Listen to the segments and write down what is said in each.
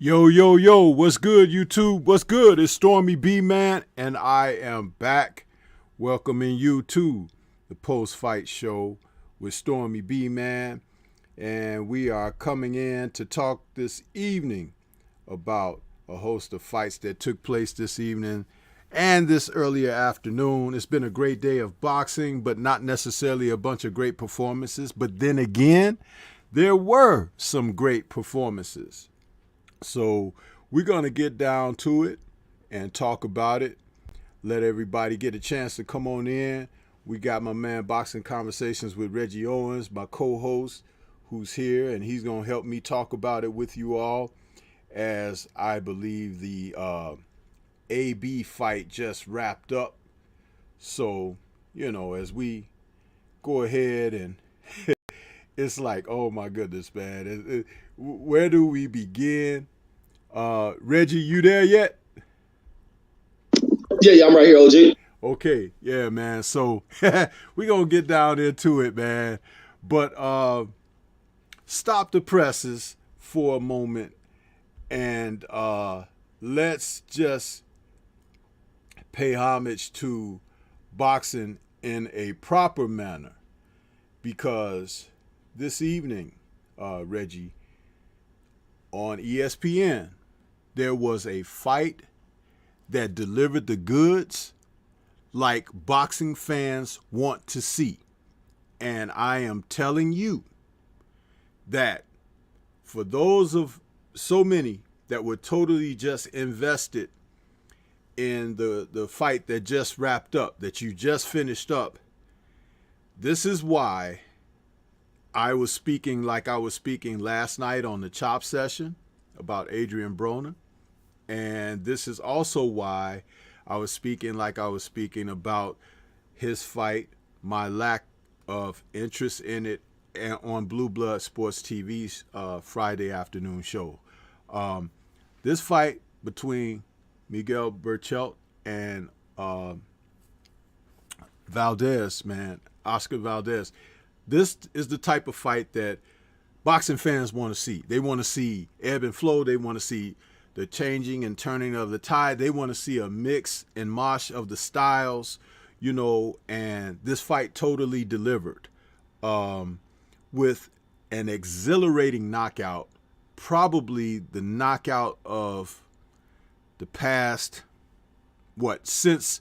Yo, yo, yo, what's good, YouTube? What's good? It's STORMYBMAN, and I am back welcoming you to the post-fight show with STORMYBMAN. And we are coming in to talk this evening about a host of fights that took place this evening and this earlier afternoon. It's been a great day of boxing, but not necessarily a bunch of great performances. But then again, there were some great performances. So we're going to get down to it and talk about it. Let everybody get a chance to come on in. We got my man Boxing Conversations with Reggie Owens, my co-host, who's here, and he's going to help me talk about it with you all, as I believe the AB fight just wrapped up. So, you know, as we go ahead and it's like, oh my goodness, man. Where do we begin? Reggie, you there yet? Yeah, I'm right here, OG. Okay, yeah, man. So we're going to get down into it, man. But stop the presses for a moment and let's just pay homage to boxing in a proper manner, because this evening, Reggie, on ESPN, there was a fight that delivered the goods like boxing fans want to see. And I am telling you that for those of so many that were totally just invested in the fight that just wrapped up, that you just finished up, this is why I was speaking like I was speaking last night on the Chop session about Adrian Broner. And this is also why I was speaking like I was speaking about his fight, my lack of interest in it, and on Blue Blood Sports TV's Friday afternoon show. This fight between Miguel Berchelt and Valdez, man, Oscar Valdez, this is the type of fight that boxing fans want to see. They want to see ebb and flow. They want to see the changing and turning of the tide. They want to see a mix and mosh of the styles, you know, and this fight totally delivered with an exhilarating knockout, probably the knockout of the past, since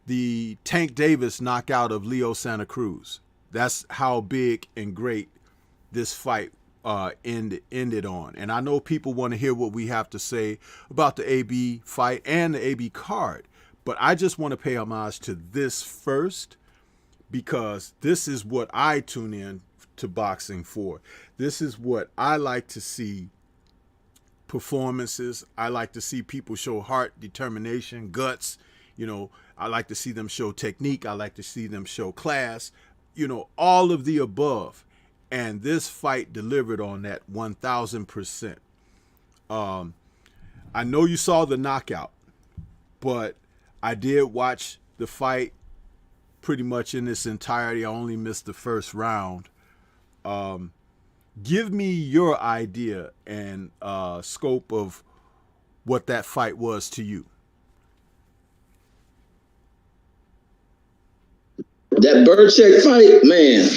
the Tank Davis knockout of Leo Santa Cruz. That's how big and great this fight ended on. And I know people want to hear what we have to say about the AB fight and the AB card, but I just want to pay homage to this first, because this is what I tune in to boxing for. This is what I like to see: performances. I like to see people show heart, determination, guts. You know, I like to see them show technique. I like to see them show class, you know, all of the above. And this fight delivered on that 1,000%. I know you saw the knockout, but I did watch the fight pretty much in its entirety. I only missed the first round. Give me your idea and scope of what that fight was to you. That Berchelt fight, man,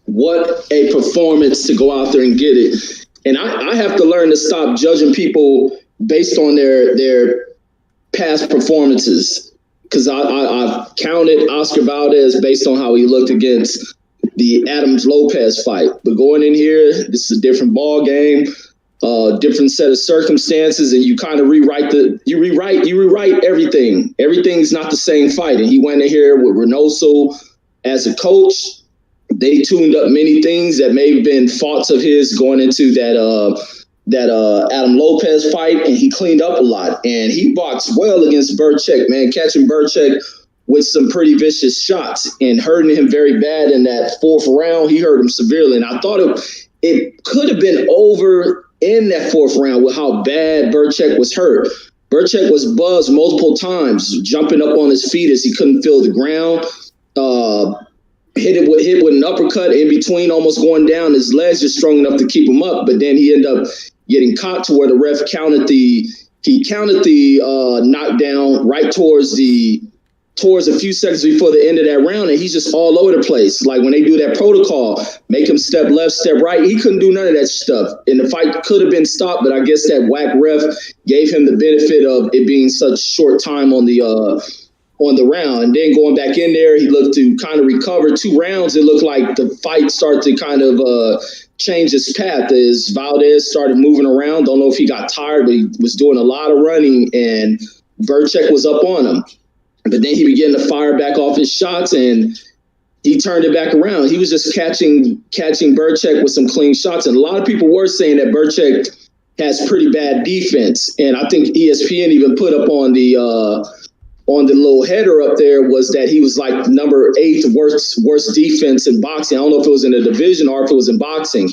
what a performance to go out there and get it. And I have to learn to stop judging people based on their past performances, because I've counted Oscar Valdez based on how he looked against the Adams Lopez fight. But going in here, this is a different ball game, different set of circumstances, and you kind of rewrite everything. Everything's not the same fight. And he went in here with Reynoso as a coach. They tuned up many things that may have been faults of his going into that Adam Lopez fight, and he cleaned up a lot. And he boxed well against Berchelt, man, catching Berchelt with some pretty vicious shots and hurting him very bad in that fourth round. He hurt him severely, and I thought it could have been over in that fourth round with how bad Berchelt was hurt. Berchelt was buzzed multiple times, jumping up on his feet as he couldn't feel the ground. Hit with an uppercut in between, almost going down. His legs just strong enough to keep him up, but then he ended up getting caught to where the ref counted the knockdown right towards a few seconds before the end of that round, and he's just all over the place. Like when they do that protocol, make him step left, step right, he couldn't do none of that stuff. And the fight could have been stopped, but I guess that whack ref gave him the benefit of it being such short time on the round. And then going back in there, he looked to kind of recover 2 rounds. It looked like the fight started to kind of change its path as Valdez started moving around. Don't know if he got tired, but he was doing a lot of running, and Berchelt was up on him. But then he began to fire back off his shots, and he turned it back around. He was just catching Berchelt with some clean shots. And a lot of people were saying that Berchelt has pretty bad defense. And I think ESPN even put up on the little header up there was that he was like number 8 worst defense in boxing. I don't know if it was in the division or if it was in boxing.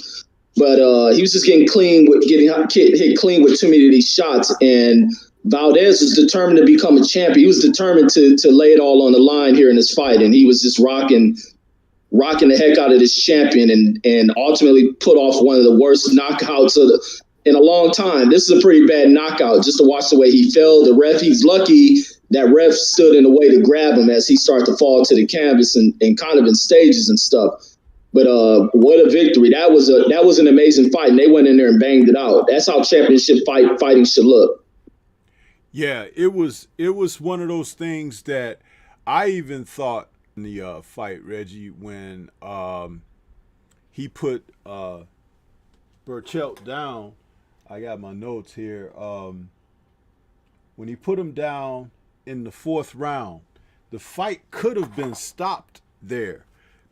But he was just getting hit clean with too many of these shots. And Valdez was determined to become a champion. He was determined to lay it all on the line here in this fight, and he was just rocking the heck out of this champion, and ultimately put off one of the worst knockouts in a long time. This is a pretty bad knockout. Just to watch the way he fell, the ref, he's lucky that ref stood in the way to grab him as he started to fall to the canvas and kind of in stages and stuff. But what a victory! That was an amazing fight, and they went in there and banged it out. That's how championship fighting should look. Yeah, it was one of those things that I even thought in the fight, Reggie, when he put Berchelt down. I got my notes here. When he put him down in the 4th round, the fight could have been stopped there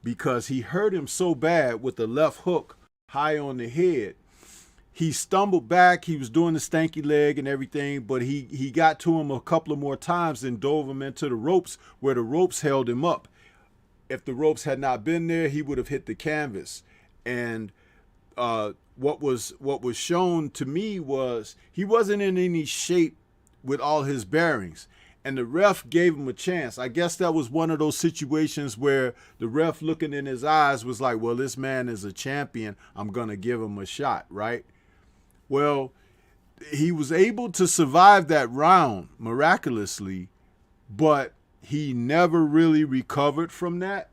because he hurt him so bad with the left hook high on the head. He stumbled back. He was doing the stanky leg and everything, but he got to him a couple of more times and dove him into the ropes where the ropes held him up. If the ropes had not been there, he would have hit the canvas. And what was shown to me was he wasn't in any shape with all his bearings. And the ref gave him a chance. I guess that was one of those situations where the ref looking in his eyes was like, well, this man is a champion. I'm going to give him a shot, right? Well, he was able to survive that round miraculously, but he never really recovered from that.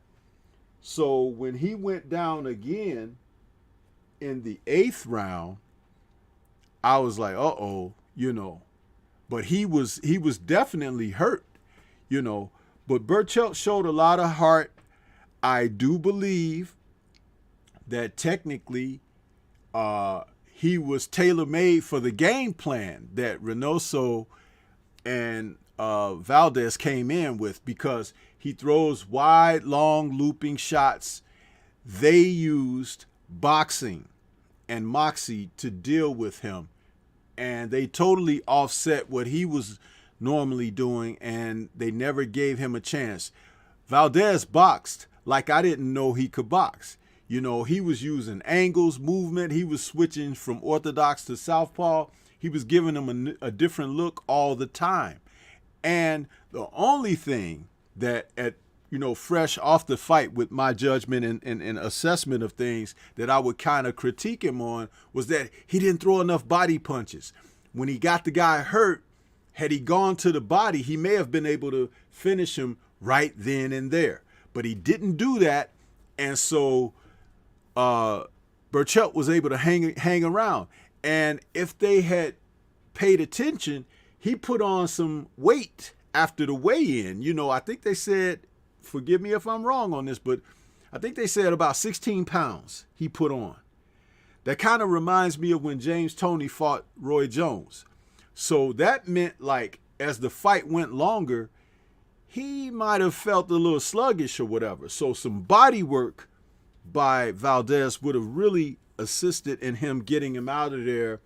So when he went down again in the 8th round, I was like, uh-oh, But he was definitely hurt, But Berchelt showed a lot of heart. I do believe that technically he was tailor-made for the game plan that Reynoso and Valdez came in with, because he throws wide, long, looping shots. They used boxing and moxie to deal with him, and they totally offset what he was normally doing, and they never gave him a chance. Valdez boxed like I didn't know he could box. He was using angles, movement. He was switching from orthodox to southpaw. He was giving them a different look all the time. And the only thing that fresh off the fight with my judgment and assessment of things that I would kind of critique him on was that he didn't throw enough body punches. When he got the guy hurt, had he gone to the body, he may have been able to finish him right then and there. But he didn't do that, and so Berchelt was able to hang around. And if they had paid attention, he put on some weight after the weigh-in. I think they said, forgive me if I'm wrong on this, but I think they said about 16 pounds he put on. That kind of reminds me of when James Toney fought Roy Jones. So that meant, like, as the fight went longer, he might have felt a little sluggish or whatever. So some body work by Valdez would have really assisted in him getting him out of there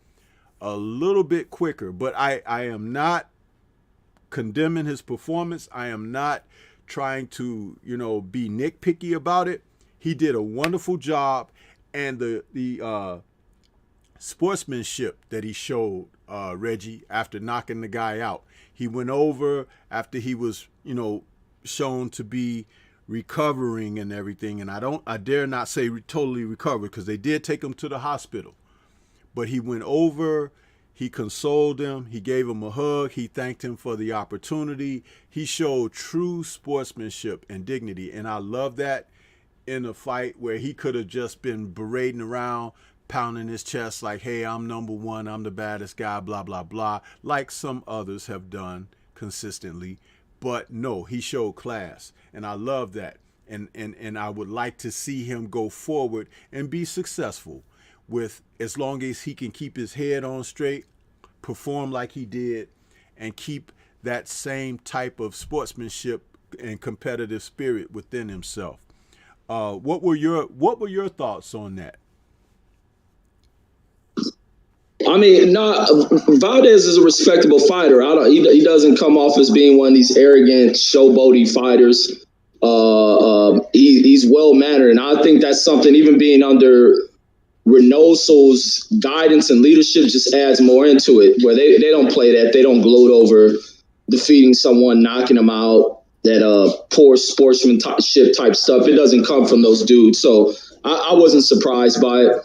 a little bit quicker. But I am not condemning his performance. I am not trying to, be nitpicky about it. He did a wonderful job, and the sportsmanship that he showed, Reggie, after knocking the guy out. He went over after he was, shown to be recovering and everything. And I dare not say totally recovered, because they did take him to the hospital. But he went over, he consoled him, he gave him a hug, he thanked him for the opportunity. He showed true sportsmanship and dignity, and I love that in a fight where he could have just been berating around, pounding his chest like, hey, I'm number one, I'm the baddest guy, blah, blah, blah, like some others have done consistently. But no, he showed class, and I love that. And I would like to see him go forward and be successful with, as long as he can keep his head on straight, perform like he did, and keep that same type of sportsmanship and competitive spirit within himself. What were your thoughts on that? I mean, Valdez is a respectable fighter. He doesn't come off as being one of these arrogant, showboaty fighters. He's well mannered, and I think that's something. Even being under Reynoso's guidance and leadership just adds more into it. Where they don't play that. They don't gloat over defeating someone, knocking them out. That poor sportsmanship type stuff. It doesn't come from those dudes. So I wasn't surprised by it.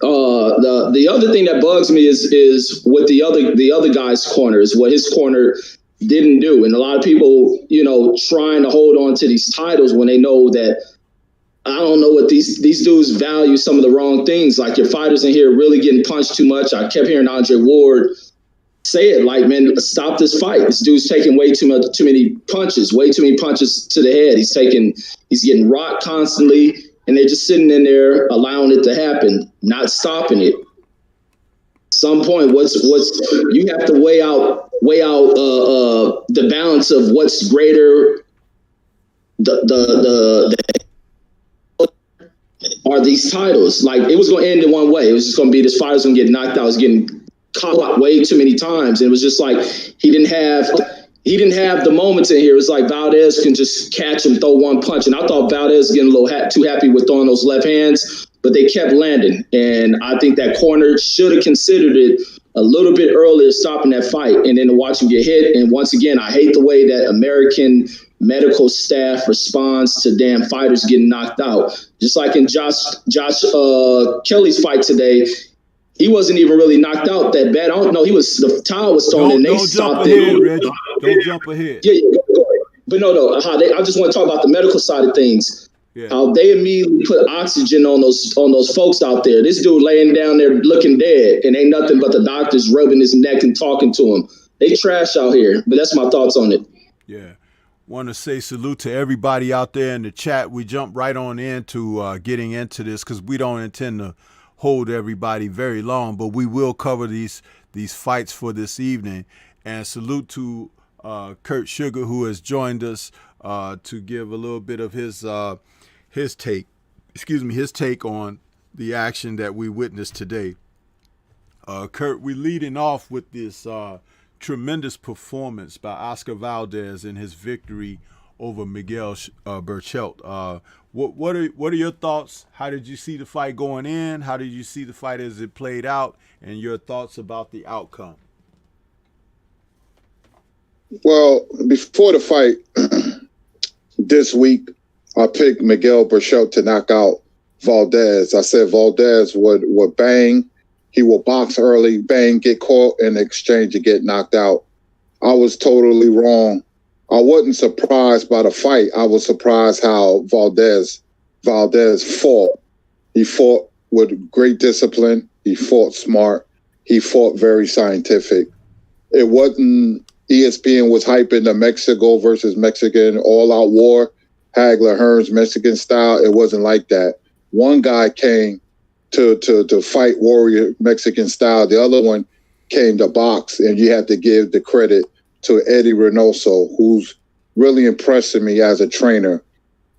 The other thing that bugs me is what the other guy's corner is, what his corner didn't do. And a lot of people, trying to hold on to these titles when they know that, I don't know what these dudes value some of the wrong things. Like, your fighters in here really getting punched too much. I kept hearing Andre Ward say it, like, man, stop this fight. This dude's taking way too many punches to the head. He's getting rocked constantly, and they're just sitting in there allowing it to happen, not stopping it. At some point, you have to weigh out the balance of what's greater. Are these titles. Like, it was going to end in one way. It was just going to be this fighter's going to get knocked out. It was getting caught way too many times. And it was just like, he didn't have the moments in here. It was like Valdez can just catch him, throw one punch. And I thought Valdez was getting a little too happy with throwing those left hands, but they kept landing. And I think that corner should have considered it a little bit earlier, stopping that fight, and then to watch him get hit. And once again, I hate the way that American medical staff responds to damn fighters getting knocked out. Just like in Josh Kelly's fight today, he wasn't even really knocked out that bad. I don't know. The towel was thrown and they stopped it. Reggie. Don't jump ahead. Yeah, go ahead. But no. I just want to talk about the medical side of things. Yeah. How they immediately put oxygen on those folks out there. This dude laying down there looking dead, and ain't nothing but the doctors rubbing his neck and talking to him. They trash out here. But that's my thoughts on it. Yeah. Want to say salute to everybody out there in the chat. We jump right on into getting into this because we don't intend to hold everybody very long, but we will cover these fights for this evening. And salute to Kurt Sugar, who has joined us to give a little bit of his take on the action that we witnessed today. Kurt, we're leading off with this tremendous performance by Oscar Valdez in his victory over Miguel Berchelt. What are your thoughts? How did you see the fight going in? How did you see the fight as it played out? And your thoughts about the outcome? Well, before the fight this week, I picked Miguel Berchelt to knock out Valdez. I said Valdez would bang. He will box early, bang, get caught in exchange and get knocked out. I was totally wrong. I wasn't surprised by the fight. I was surprised how Valdez fought. He fought with great discipline. He fought smart. He fought very scientific. It wasn't ESPN was hyping the Mexico versus Mexican all-out war, Hagler Hearns Mexican style. It wasn't like that. One guy came to fight warrior Mexican style. The other one came to box, and you have to give the credit to Eddie Reynoso, who's really impressing me as a trainer.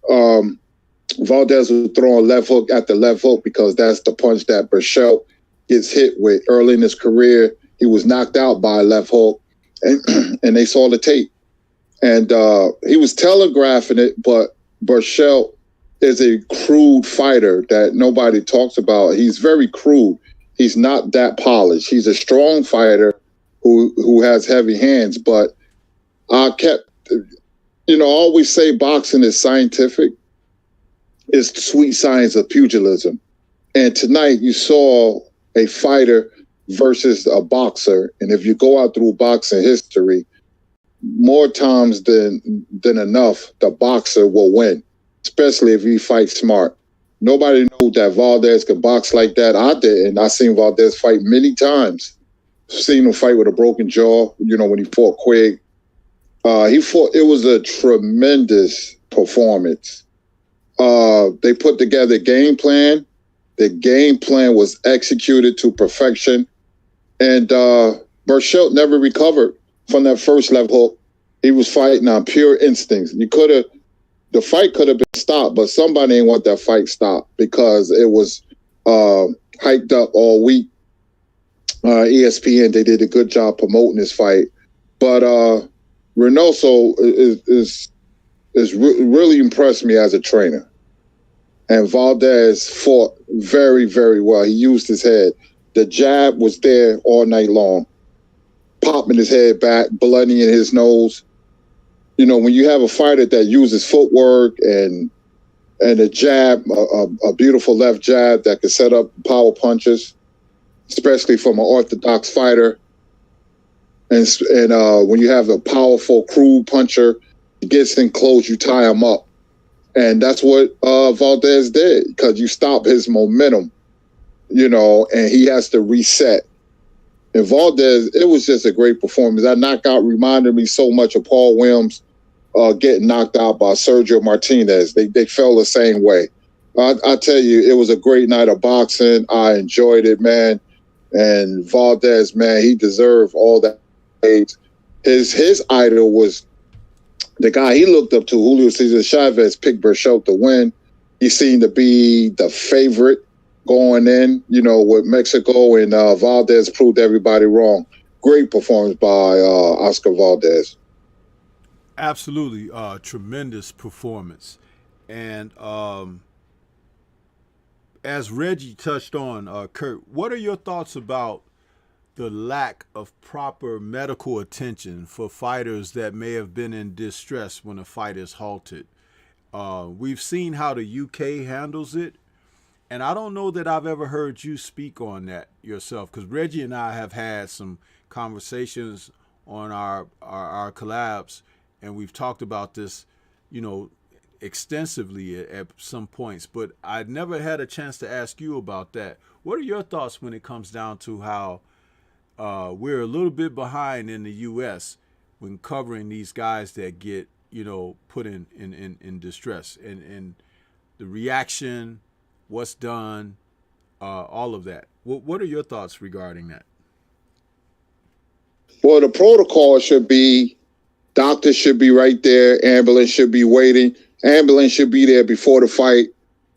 Valdez was throwing left hook after left hook because that's the punch that Berchelt gets hit with early in his career. He was knocked out by a left hook, and they saw the tape. And he was telegraphing it, but Berchelt is a crude fighter that nobody talks about. He's very crude. He's not that polished. He's a strong fighter who has heavy hands, but I always say boxing is scientific. It's the sweet science of pugilism. And tonight you saw a fighter versus a boxer. And if you go out through boxing history, more times than enough, the boxer will win, especially if he fights smart. Nobody knew that Valdez could box like that. I didn't. I seen Valdez fight many times. Seen him fight with a broken jaw, when he fought Quigg. It was a tremendous performance. They put together a game plan. The game plan was executed to perfection. And Berchelt never recovered from that first left hook. He was fighting on pure instincts. The fight could have been stopped, but somebody didn't want that fight stopped because it was hyped up all week. ESPN, they did a good job promoting this fight. But Reynoso really impressed me as a trainer. And Valdez fought very, very well. He used his head. The jab was there all night long, popping his head back, bloodying his nose. When you have a fighter that uses footwork and a jab, a beautiful left jab that can set up power punches, especially from an orthodox fighter, and when you have a powerful crude puncher, he gets in close, you tie him up. And that's what Valdez did, because you stop his momentum, and he has to reset. And Valdez, it was just a great performance. That knockout reminded me so much of Paul Williams getting knocked out by Sergio Martinez. They felt the same way. I tell you, it was a great night of boxing. I enjoyed it, man. And Valdez, man, he deserved all that. His idol was the guy he looked up to, Julio Cesar Chavez, picked Berchelt to win. He seemed to be the favorite going in, with Mexico, and Valdez proved everybody wrong. Great performance by Oscar Valdez. Absolutely, tremendous performance. And as Reggie touched on, Kurt, what are your thoughts about the lack of proper medical attention for fighters that may have been in distress when a fight is halted? We've seen how the UK handles it, and I don't know that I've ever heard you speak on that yourself, because Reggie and I have had some conversations on our collabs, and we've talked about this, extensively at some points, but I'd never had a chance to ask you about that. What are your thoughts when it comes down to how we're a little bit behind in the U.S. when covering these guys that get, put in distress, and the reaction, what's done, all of that? What are your thoughts regarding that? Well, the protocol should be, doctors should be right there, ambulance should be waiting, ambulance should be there before the fight.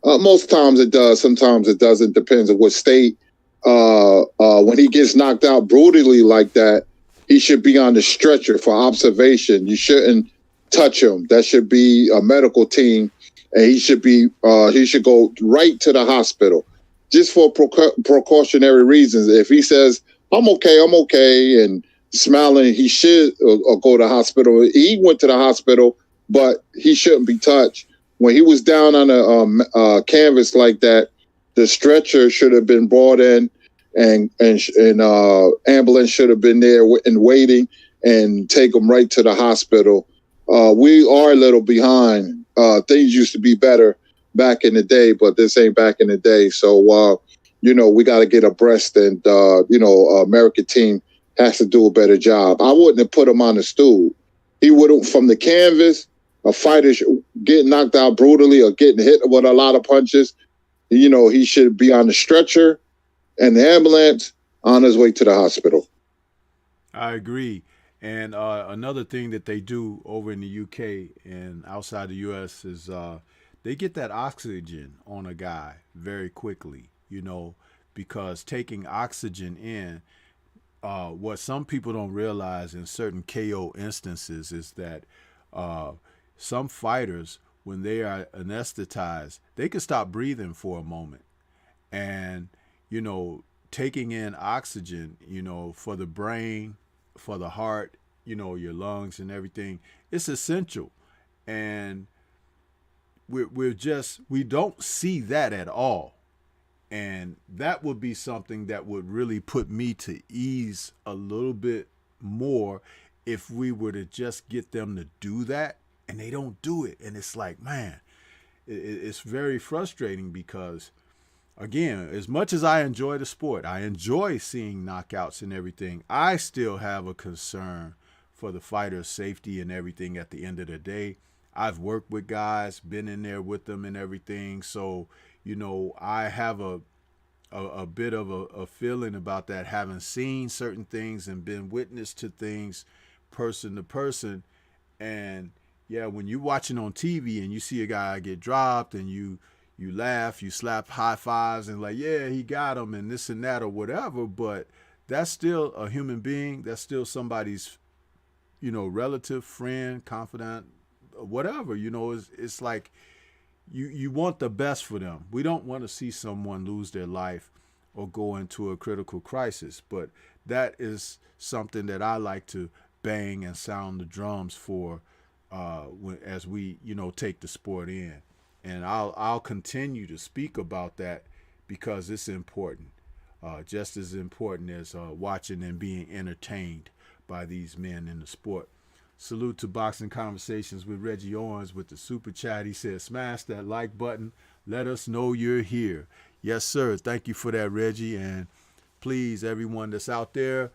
Most times it does, sometimes it doesn't, depends on what state. When he gets knocked out brutally like that, he should be on the stretcher for observation. You shouldn't touch him. That should be a medical team, and he should go right to the hospital, just for precautionary reasons. If he says, I'm okay, and smiling, he should go to the hospital. He went to the hospital, but he shouldn't be touched. When he was down on a canvas like that, the stretcher should have been brought in, and ambulance should have been there and waiting, and take him right to the hospital. We are a little behind. Things used to be better back in the day, but this ain't back in the day. So, we got to get abreast, and, American team has to do a better job. I wouldn't have put him on the stool. He wouldn't, from the canvas, a fighter getting knocked out brutally or getting hit with a lot of punches, he should be on the stretcher and the ambulance on his way to the hospital. I agree. And another thing that they do over in the UK and outside the US is they get that oxygen on a guy very quickly, because taking oxygen in, what some people don't realize in certain KO instances is that some fighters, when they are anesthetized, they can stop breathing for a moment. And, taking in oxygen, for the brain, for the heart, your lungs and everything, it's essential. And we don't see that at all And that would be something that would really put me to ease a little bit more if we were to just get them to do that, and they don't do it. And it's like, man, it's very frustrating because, again, as much as I enjoy the sport, I enjoy seeing knockouts and everything, I still have a concern for the fighter's safety and everything at the end of the day. I've worked with guys, been in there with them and everything. So, I have a bit of a feeling about that, having seen certain things and been witness to things person to person. And yeah, when you're watching on TV and you see a guy get dropped and you laugh, you slap high fives and like, yeah, he got him and this and that or whatever, but that's still a human being. That's still somebody's, relative, friend, confidant, whatever. It's like you want the best for them. We don't want to see someone lose their life or go into a critical crisis, but that is something that I like to bang and sound the drums for as we, take the sport in. And I'll continue to speak about that because it's important, just as important as watching and being entertained by these men in the sport. Salute to Boxing Conversations with Reggie Owens with the super chat. He said, smash that like button. Let us know you're here. Yes, sir. Thank you for that, Reggie. And please, everyone that's out there,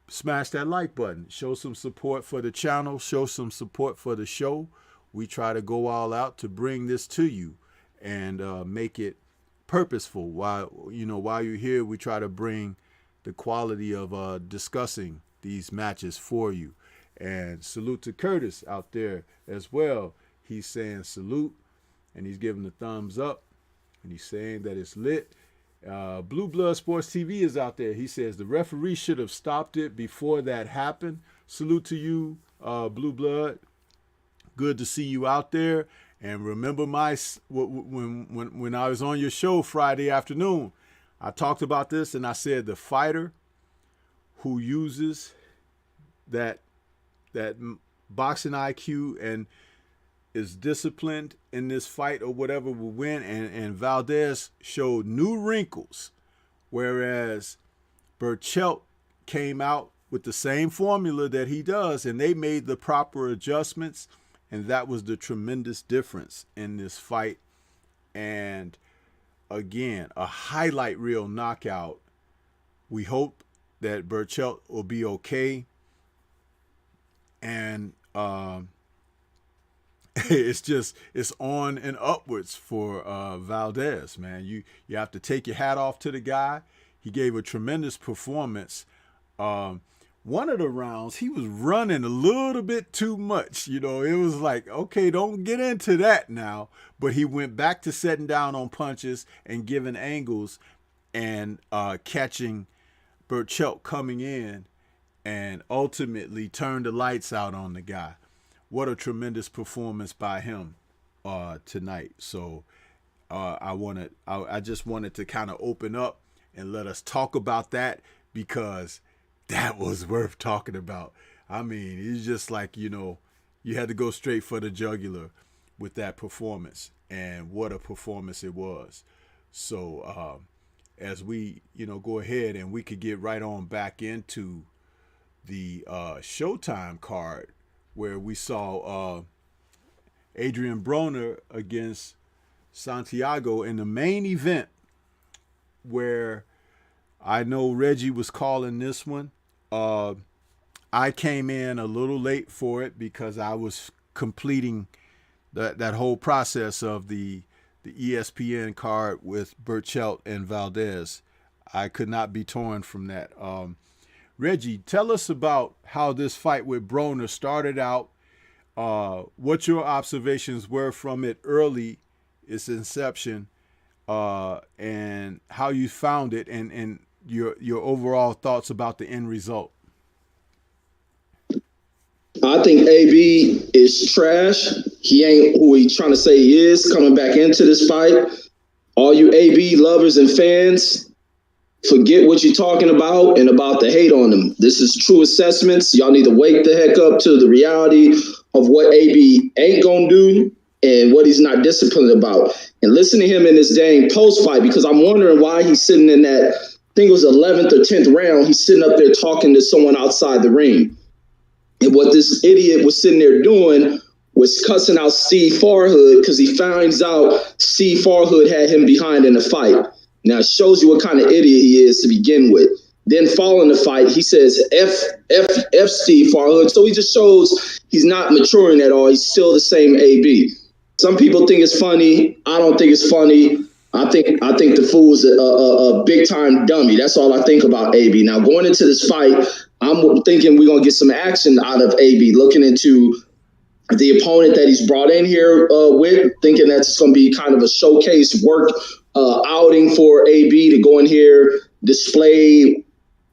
smash that like button. Show some support for the channel. Show some support for the show. We try to go all out to bring this to you and make it purposeful. While you're here, we try to bring the quality of discussing these matches for you. And salute to Curtis out there as well. He's saying salute, and he's giving the thumbs up, and he's saying that it's lit. Blue Blood Sports TV is out there. He says the referee should have stopped it before that happened. Salute to you, Blue Blood. Good to see you out there. And remember when I was on your show Friday afternoon, I talked about this and I said the fighter who uses that boxing IQ and is disciplined in this fight or whatever will win. And Valdez showed new wrinkles, whereas Berchelt came out with the same formula that he does, and they made the proper adjustments, and that was the tremendous difference in this fight. And again, a highlight reel knockout. We hope that Berchelt will be okay. And it's on and upwards for Valdez, man. You have to take your hat off to the guy. He gave a tremendous performance. One of the rounds, he was running a little bit too much. It was like, okay, don't get into that now. But he went back to setting down on punches and giving angles and catching Berchelt coming in, and ultimately turned the lights out on the guy. What a tremendous performance by him tonight. So I just wanted to kind of open up and let us talk about that, because that was worth talking about. I mean, it's just like, you had to go straight for the jugular with that performance, and what a performance it was. So as we, go ahead and we could get right on back into the Showtime card, where we saw Adrian Broner against Santiago in the main event, where I know Reggie was calling this one. I came in a little late for it because I was completing that whole process of the ESPN card with Berchelt and Valdez. I could not be torn from that. Reggie, tell us about how this fight with Broner started out, what your observations were from it early, its inception, and how you found it, and your overall thoughts about the end result. I think AB is trash. He ain't who he's trying to say he is coming back into this fight. All you AB lovers and fans, forget what you're talking about and about the hate on him. This is true assessments. Y'all need to wake the heck up to the reality of what AB ain't going to do and what he's not disciplined about. And listen to him in this dang post fight, because I'm wondering why he's sitting in that, I think it was 11th or 10th round, he's sitting up there talking to someone outside the ring. And what this idiot was sitting there doing was cussing out Steve Farhood, because he finds out Steve Farhood had him behind in the fight. Now it shows you what kind of idiot he is to begin with. Then following the fight, he says, F Steve Farhood. So he just shows he's not maturing at all. He's still the same AB. Some people think it's funny. I don't think it's funny. I think the fool's a big time dummy. That's all I think about AB. Now going into this fight, I'm thinking we're gonna get some action out of AB. Looking into the opponent that he's brought in here with, thinking that's gonna be kind of a showcase work outing for AB to go in here, display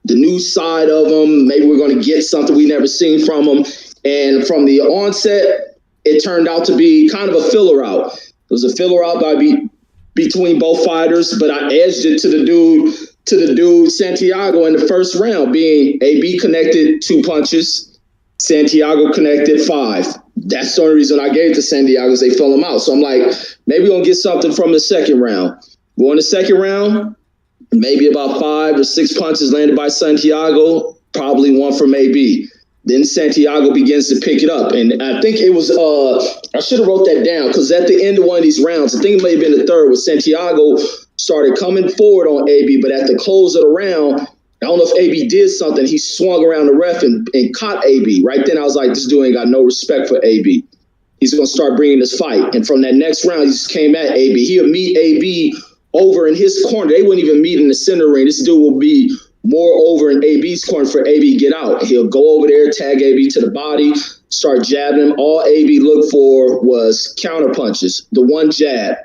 the new side of him. Maybe we're gonna get something we never seen from him. And from the onset, it turned out to be kind of a filler out. It was a filler out between both fighters, but I edged it to the dude Santiago in the first round, being AB connected 2 punches, Santiago connected 5. That's the only reason I gave to Santiago, is they fell him out. So I'm like, maybe we're gonna get something from the second round. Going to second round, maybe about 5 or 6 punches landed by Santiago, probably 1 from AB. Then Santiago begins to pick it up. And I think it was, I should have wrote that down, because at the end of one of these rounds, I think it may have been the third, where Santiago started coming forward on AB, but at the close of the round, I don't know if AB did something. He swung around the ref and caught AB. Right then I was like, this dude ain't got no respect for AB. He's going to start bringing this fight. And from that next round, he just came at AB. He'll meet AB over in his corner. They wouldn't even meet in the center ring. This dude will be more over in AB's corner for AB get out. He'll go over there, tag AB to the body, start jabbing him. All AB looked for was counter punches. The one jab,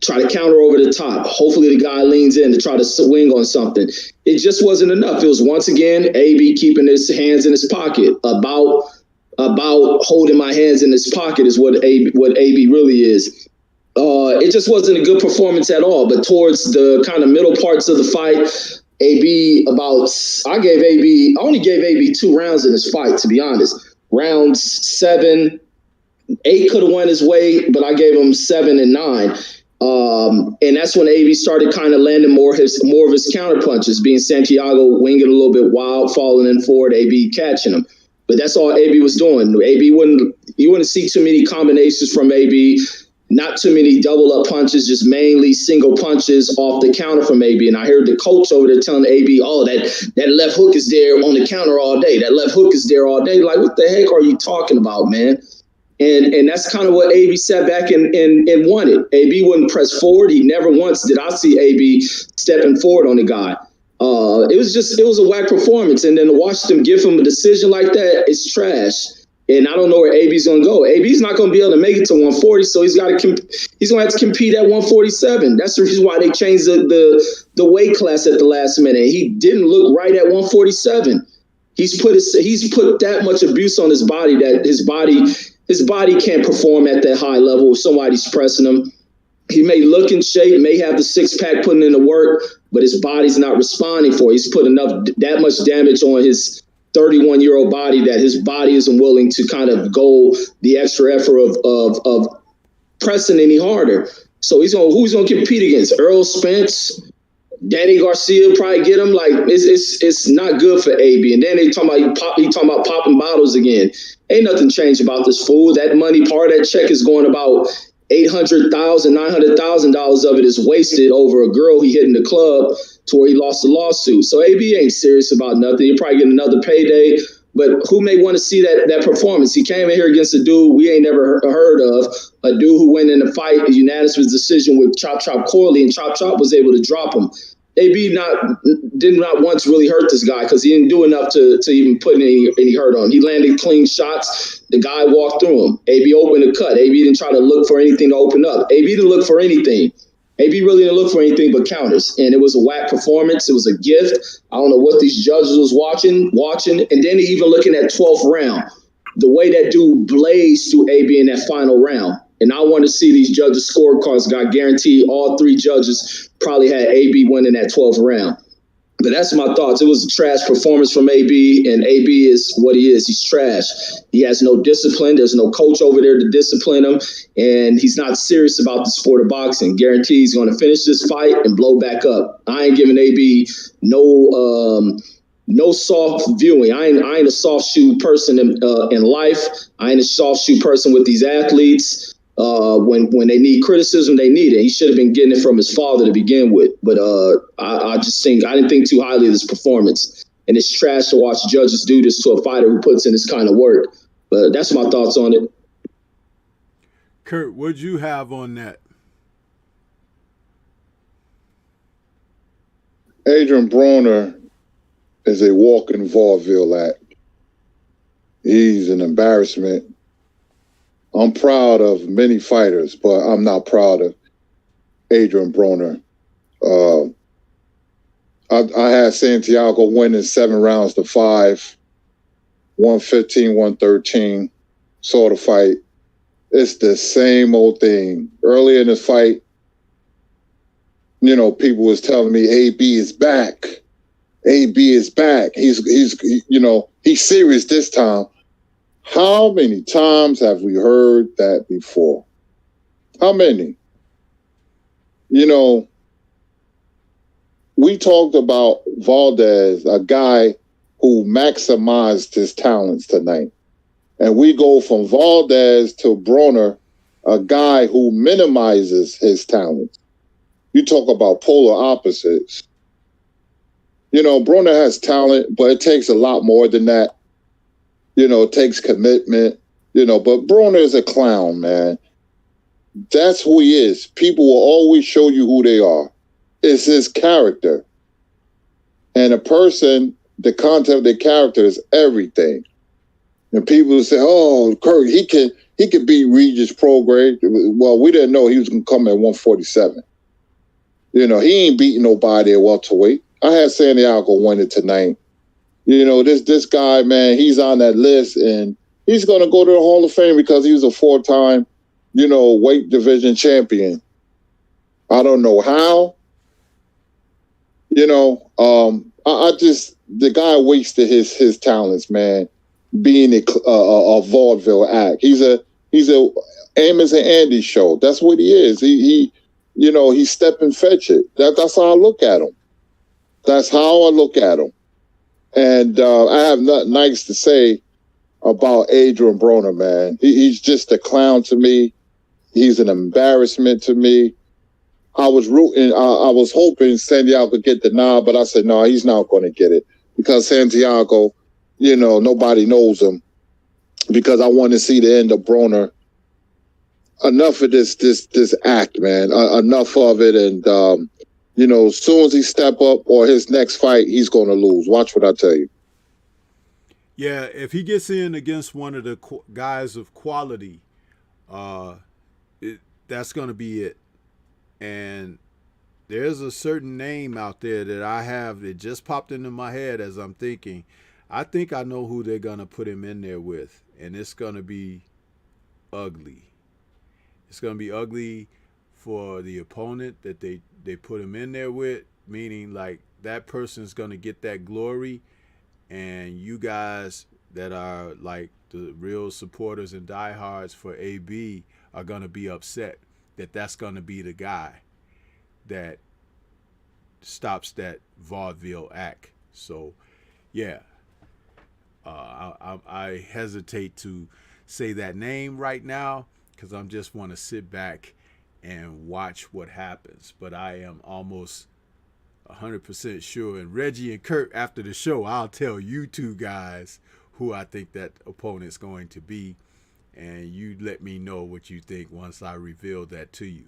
try to counter over the top. Hopefully the guy leans in to try to swing on something. It just wasn't enough. It was once again AB keeping his hands in his pocket. About holding my hands in his pocket is what AB really is. It just wasn't a good performance at all. But towards the kind of middle parts of the fight, I only gave AB 2 rounds in this fight, to be honest. Rounds 7, 8 could have went his way, but I gave him 7 and 9. And that's when AB started kind of landing more of his counter punches, being Santiago winging a little bit wild, falling in forward, AB catching him. But that's all AB was doing. You wouldn't see too many combinations from AB. Not too many double-up punches, just mainly single punches off the counter from AB. And I heard the coach over there telling AB, that left hook is there on the counter all day. That left hook is there all day. Like, what the heck are you talking about, man? And that's kind of what AB sat back and wanted. AB wouldn't press forward. He never once did I see AB stepping forward on the guy. It was a whack performance. And then to watch them give him a decision like that, it's trash. And I don't know where AB's going to go. AB's not going to be able to make it to 140, so he's going to have to compete at 147. That's the reason why they changed the weight class at the last minute. He didn't look right at 147. He's put that much abuse on his body that his body can't perform at that high level if somebody's pressing him. He may look in shape, may have the 6-pack putting in the work, but his body's not responding for it. He's put that much damage on his 31-year-old body that his body isn't willing to kind of go the extra effort of pressing any harder. So who's going to compete against? Earl Spence, Danny Garcia probably get him. Like it's not good for AB. And then he talking about popping bottles again. Ain't nothing changed about this fool. That money, part of that check is going about $800,000, $900,000 of it is wasted over a girl he hit in the club to where he lost the lawsuit. So AB ain't serious about nothing. He'll probably get another payday, but who may want to see that performance? He came in here against a dude we ain't never heard of, a dude who went in the fight, a unanimous decision with Chop Corley, and Chop was able to drop him. AB did not once really hurt this guy because he didn't do enough to even put any hurt on him. He landed clean shots. The guy walked through him. AB opened a cut. AB didn't try to look for anything to open up. AB didn't look for anything. AB really didn't look for anything but counters. And it was a whack performance. It was a gift. I don't know what these judges was watching. And then even looking at 12th round, the way that dude blazed through AB in that final round. And I want to see these judges' scorecards. I guarantee all 3 judges probably had AB winning that 12th round. But that's my thoughts. It was a trash performance from AB, and AB is what he is. He's trash. He has no discipline. There's no coach over there to discipline him, and he's not serious about the sport of boxing. Guarantee he's going to finish this fight and blow back up. I ain't giving AB no soft viewing. I ain't a soft shoe person in life. I ain't a soft shoe person with these athletes. When they need criticism, they need it. He should have been getting it from his father to begin with. But I just think I didn't think too highly of this performance. And it's trash to watch judges do this to a fighter who puts in this kind of work. But that's my thoughts on it. Kurt, what'd you have on that? Adrian Broner is a walking vaudeville act. He's an embarrassment. I'm proud of many fighters, but I'm not proud of Adrian Broner. I had Santiago winning 7 rounds to 5, 115, 113. Saw the fight. It's the same old thing. Earlier in the fight, people was telling me AB is back. AB is back. He's serious this time. How many times have we heard that before? How many? We talked about Valdez, a guy who maximized his talents tonight. And we go from Valdez to Broner, a guy who minimizes his talents. You talk about polar opposites. Broner has talent, but it takes a lot more than that. It takes commitment, but Broner is a clown, man. That's who he is. People will always show you who they are. It's his character. And a person, the content of their character is everything. And people say, oh, Kurt, he could beat Regis Prograis. Well, we didn't know he was going to come at 147. He ain't beating nobody at welterweight. I had Santiago win it tonight. This guy, man, he's on that list, and he's going to go to the Hall of Fame because he was a 4-time, weight division champion. I don't know how. The guy wasted his talents, man, being a vaudeville act. He's a Amos and Andy show. That's what he is. He's step and fetch it. That's how I look at him. That's how I look at him. And I have nothing nice to say about Adrian Broner, man. He's just a clown to me. He's an embarrassment to me. I was rooting. I was hoping Santiago could get the nod, but I said, no, he's not going to get it because Santiago, nobody knows him. Because I want to see the end of Broner. Enough of this act, man. Enough of it, and as soon as he step up or his next fight, he's going to lose. Watch what I tell you. Yeah, if he gets in against one of the guys of quality, that's going to be it. And there's a certain name out there that I have that just popped into my head as I'm thinking. I think I know who they're going to put him in there with, and it's going to be ugly. It's going to be ugly for the opponent that they put him in there with, meaning like that person's going to get that glory, and you guys that are like the real supporters and diehards for AB are going to be upset that that's going to be the guy that stops that vaudeville act. So, yeah, I hesitate to say that name right now because I just want to sit back and watch what happens. But I am almost 100% sure. And Reggie and Kurt, after the show, I'll tell you two guys who I think that opponent's going to be. And you let me know what you think once I reveal that to you.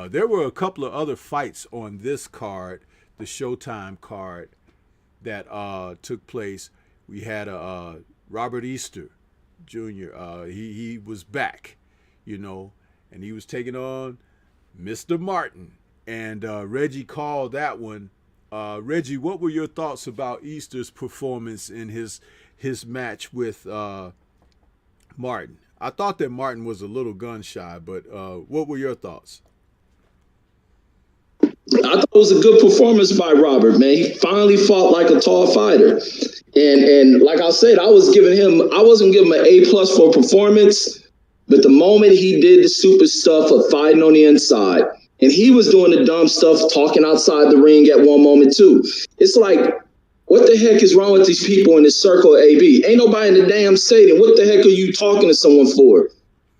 There were a couple of other fights on this card, the Showtime card, that took place. We had Robert Easter Jr. He was back, and he was taking on Mr. Martin. And Reggie called that one. Reggie, what were your thoughts about Easter's performance in his match with Martin? I thought that Martin was a little gun shy, but what were your thoughts? I thought it was a good performance by Robert, man. He finally fought like a tall fighter. And like I said, I wasn't giving him an A+ for performance, but the moment he did the stupid stuff of fighting on the inside, and he was doing the dumb stuff, talking outside the ring at one moment too. It's like, what the heck is wrong with these people in this circle of AB? Ain't nobody in the damn stadium. What the heck are you talking to someone for?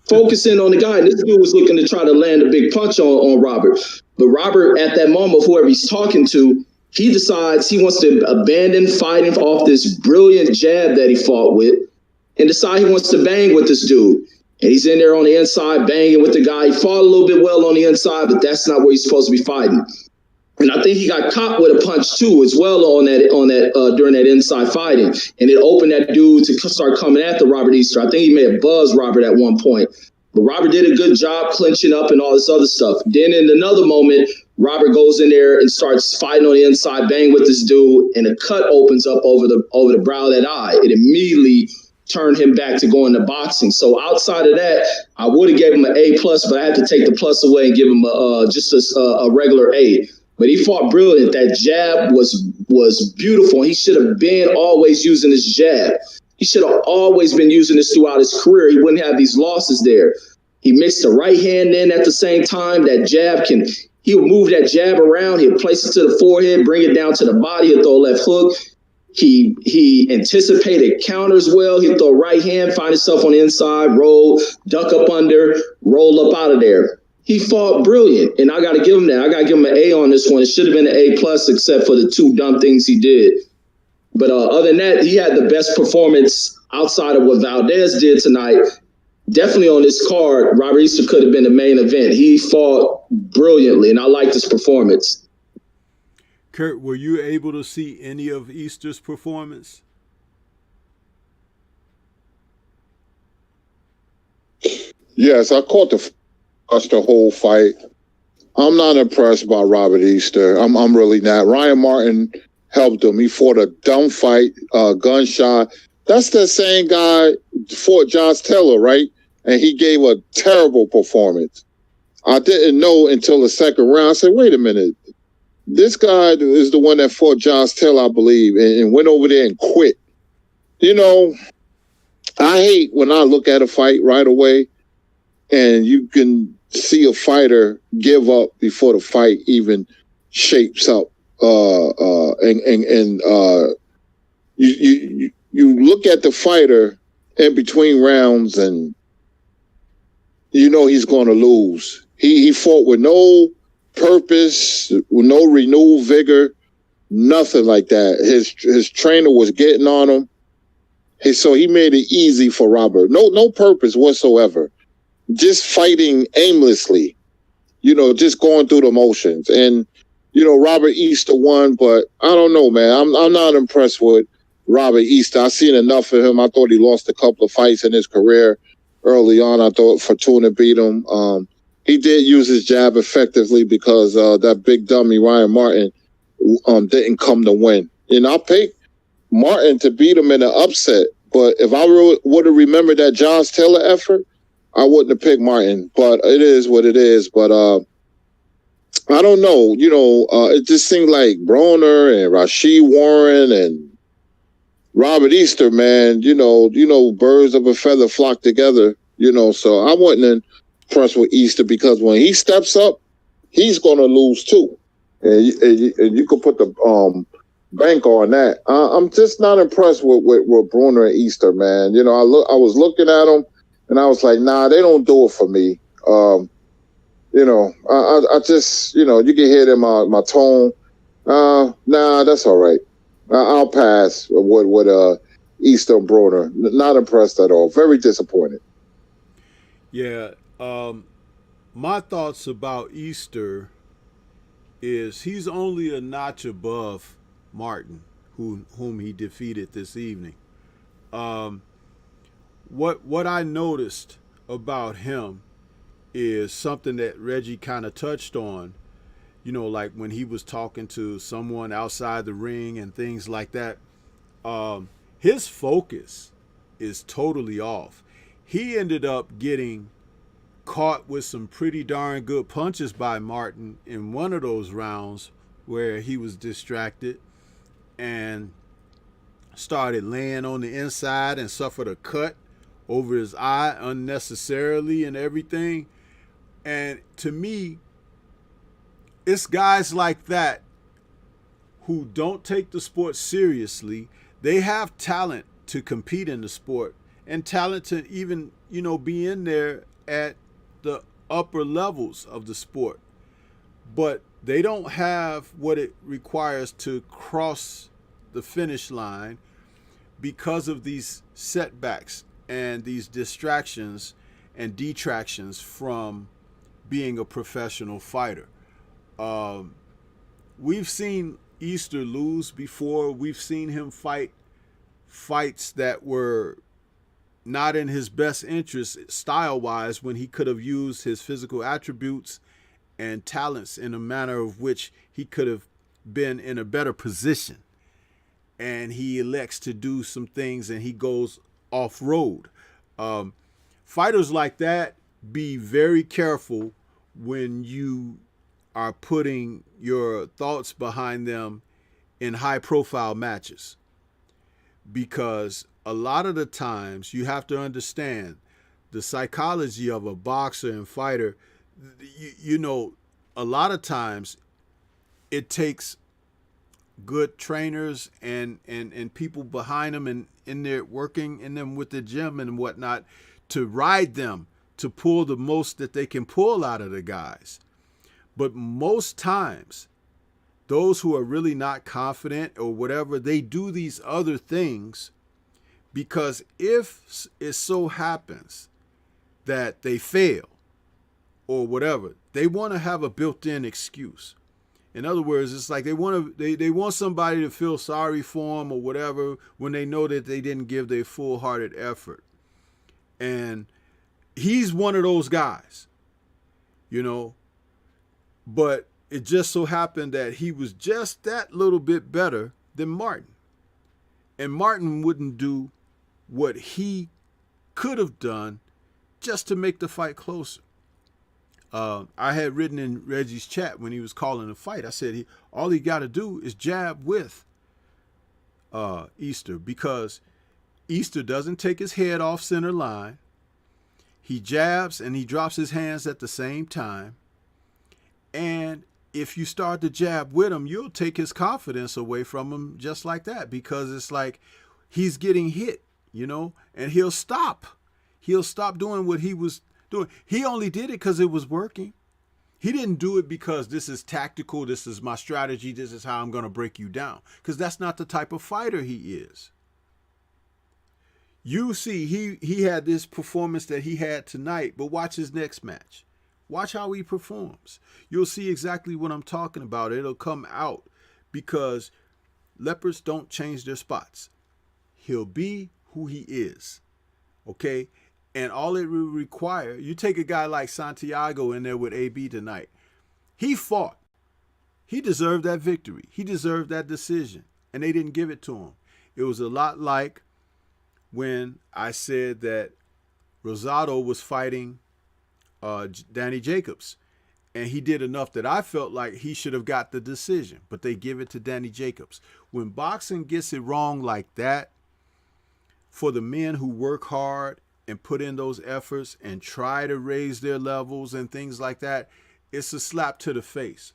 Focusing on the guy. And this dude was looking to try to land a big punch on Robert. But Robert, at that moment, whoever he's talking to, he decides he wants to abandon fighting off this brilliant jab that he fought with and decide he wants to bang with this dude. And he's in there on the inside banging with the guy. He fought a little bit well on the inside, but that's not where he's supposed to be fighting. And I think he got caught with a punch too, as well on that during that inside fighting, and it opened that dude to start coming after Robert Easter. I think he may have buzzed Robert at one point, but Robert did a good job clinching up and all this other stuff. Then in another moment, Robert goes in there and starts fighting on the inside, bang with this dude, and a cut opens up over the brow of that eye. It immediately turned him back to going to boxing. So outside of that, I would have gave him an A+, but I had to take the plus away and give him just a regular A. But he fought brilliant. That jab was beautiful. He should have been always using his jab. He should have always been using this throughout his career. He wouldn't have these losses there. He mixed the right hand in at the same time. That jab he'll move that jab around. He'll place it to the forehead, bring it down to the body. He'll throw a left hook. He anticipated counters well. He'll throw right hand, find himself on the inside, roll, duck up under, roll up out of there. He fought brilliant, and I got to give him that. I got to give him an A on this one. It should have been an A+, except for the two dumb things he did. But other than that, he had the best performance outside of what Valdez did tonight. Definitely on this card, Robert Easter could have been the main event. He fought brilliantly, and I liked his performance. Kurt, were you able to see any of Easter's performance? Yes, I caught the whole fight. I'm not impressed by Robert Easter. I'm really not. Ryan Martin helped him. He fought a dumb fight, gunshot. That's the same guy fought Josh Taylor, right? And he gave a terrible performance. I didn't know until the second round. I said, wait a minute. This guy is the one that fought Josh Taylor, I believe, and went over there and quit. You know, I hate when I look at a fight right away and you can see a fighter give up before the fight even shapes up. You look at the fighter in between rounds and you know he's going to lose. He fought with no purpose, with no renewed vigor, nothing like that. His trainer was getting on him. So he made it easy for Robert. No purpose whatsoever. Just fighting aimlessly, you know, just going through the motions. And, you know, Robert Easter won, but I don't know, man. I'm not impressed with Robert Easter. I've seen enough of him. I thought he lost a couple of fights in his career early on. I thought Fortuna beat him. He did use his jab effectively because that big dummy Ryan Martin didn't come to win. And I picked Martin to beat him in an upset. But if I would have remembered that Josh Taylor effort, I wouldn't have picked Martin. But it is what it is. But I don't know. You know, it just seemed like Broner and Rashid Warren and Robert Easter, man, you know, birds of a feather flock together, you know. So I wasn't impressed with Easter because when he steps up, he's going to lose too. And you could put the bank on that. I'm just not impressed with Broner and Easter, man. You know, I was looking at them and I was like, nah, they don't do it for me. You know, I just, you know, you can hear it in my tone. Nah, that's all right. I'll pass with Easter and Broner. Not impressed at all. Very disappointed. Yeah. My thoughts about Easter is he's only a notch above Martin, whom he defeated this evening. What I noticed about him is something that Reggie kind of touched on, you know, like when he was talking to someone outside the ring and things like that. His focus is totally off. He ended up getting caught with some pretty darn good punches by Martin in one of those rounds where he was distracted and started laying on the inside and suffered a cut over his eye unnecessarily and everything. And to me, it's guys like that who don't take the sport seriously. They have talent to compete in the sport and talent to even, be in there at the upper levels of the sport. But they don't have what it requires to cross the finish line because of these setbacks and these distractions and detractions from being a professional fighter. We've seen Easter lose before. We've seen him fight fights that were not in his best interest style-wise when he could have used his physical attributes and talents in a manner of which he could have been in a better position. And he elects to do some things and he goes off-road. Fighters like that, be very careful when you are putting your thoughts behind them in high-profile matches. Because a lot of the times you have to understand the psychology of a boxer and fighter. A lot of times it takes good trainers and people behind them and in there working in them with the gym and whatnot to ride them, to pull the most that they can pull out of the guys. But most times, those who are really not confident or whatever, they do these other things because if it so happens that they fail or whatever, they want to have a built-in excuse. In other words, it's like they want somebody to feel sorry for them or whatever when they know that they didn't give their full-hearted effort. And he's one of those guys, but it just so happened that he was just that little bit better than Martin. And Martin wouldn't do what he could have done just to make the fight closer. I had written in Reggie's chat when he was calling the fight, I said all he got to do is jab with Easter, because Easter doesn't take his head off center line. He jabs and he drops his hands at the same time. And if you start to jab with him, you'll take his confidence away from him just like that, because it's like he's getting hit, and he'll stop. He'll stop doing what he was doing. He only did it because it was working. He didn't do it because this is tactical, this is my strategy, this is how I'm going to break you down, because that's not the type of fighter he is. You see, he had this performance that he had tonight, but watch his next match. Watch how he performs. You'll see exactly what I'm talking about. It'll come out, because leopards don't change their spots. He'll be who he is, okay? And all it will require, you take a guy like Santiago in there with AB tonight. He fought. He deserved that victory. He deserved that decision, and they didn't give it to him. It was a lot like when I said that Rosado was fighting Danny Jacobs, and he did enough that I felt like he should have got the decision, but they give it to Danny Jacobs. When boxing gets it wrong like that, for the men who work hard and put in those efforts and try to raise their levels and things like that, it's a slap to the face.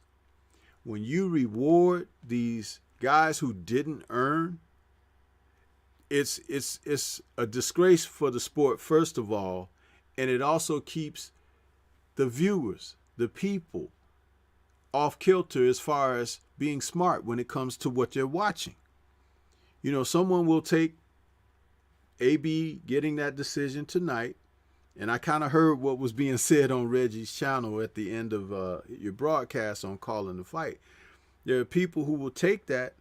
When you reward these guys who didn't earn, it's a disgrace for the sport, first of all, and it also keeps the viewers, the people, off kilter as far as being smart when it comes to what they're watching. Someone will take AB getting that decision tonight, and I kind of heard what was being said on Reggie's channel at the end of your broadcast on Calling the Fight. There are people who will take that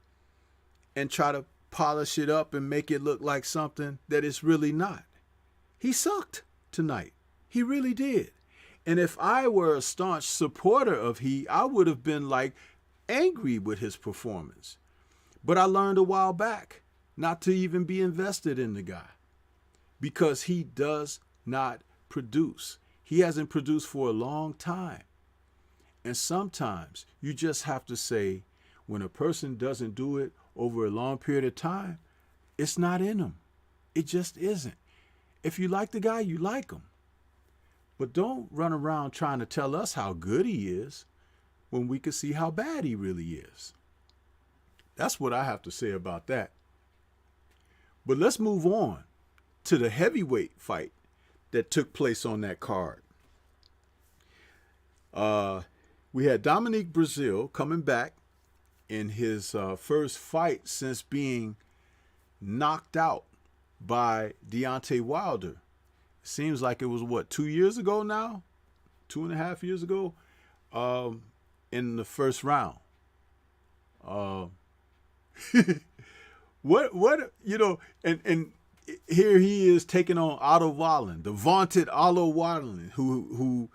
and try to polish it up and make it look like something that it's really not. He sucked tonight. He really did. And if I were a staunch supporter of I would have been angry with his performance. But I learned a while back not to even be invested in the guy, because he does not produce. He hasn't produced for a long time. And sometimes you just have to say, when a person doesn't do it over a long period of time, it's not in them. It just isn't. If you like the guy, you like him. But don't run around trying to tell us how good he is when we can see how bad he really is. That's what I have to say about that. But let's move on to the heavyweight fight that took place on that card. We had Dominique Breazeale coming back in his first fight since being knocked out by Deontay Wilder. Seems like it was, 2 years ago now? 2.5 years ago? In the first round. What and here he is taking on Otto Wallin, the vaunted Otto Wallin, who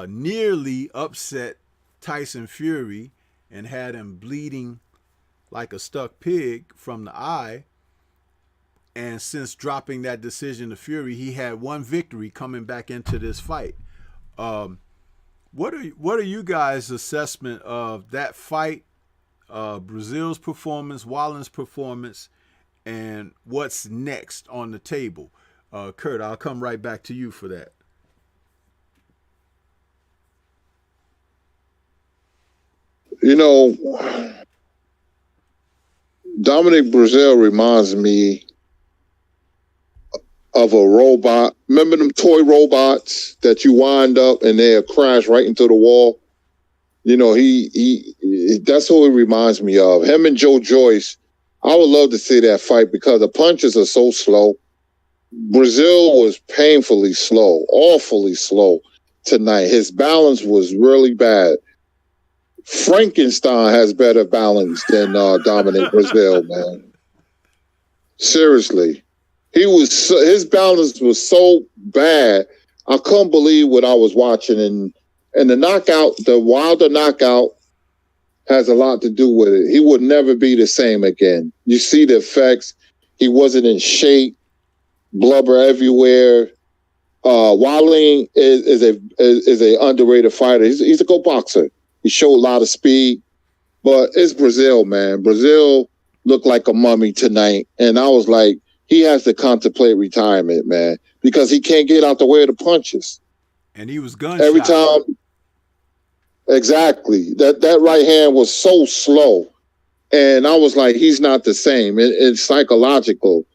nearly upset Tyson Fury and had him bleeding like a stuck pig from the eye. And since dropping that decision to Fury, he had one victory coming back into this fight. What are you guys' assessment of that fight, Breazeale's performance, Wallin's performance, and what's next on the table? Kurt, I'll come right back to you for that. Dominic Breazeale reminds me of a robot. Remember them toy robots that you wind up and they'll crash right into the wall? He that's what he reminds me of. Him and Joe Joyce, I would love to see that fight because the punches are so slow. Breazeale was painfully slow, awfully slow tonight. His balance was really bad. Frankenstein has better balance than Dominic Breazeale, man. Seriously. His balance was so bad. I couldn't believe what I was watching. And the Wilder knockout has a lot to do with it. He would never be the same again. You see the effects. He wasn't in shape, blubber everywhere. Wallin is a underrated fighter. He's a good boxer. He showed a lot of speed, but it's Breazeale, man. Breazeale looked like a mummy tonight, and I was like, he has to contemplate retirement, man, because he can't get out the way of the punches. And he was gunshot. Every time. Exactly. That right hand was so slow. And I was like, he's not the same. It's psychological.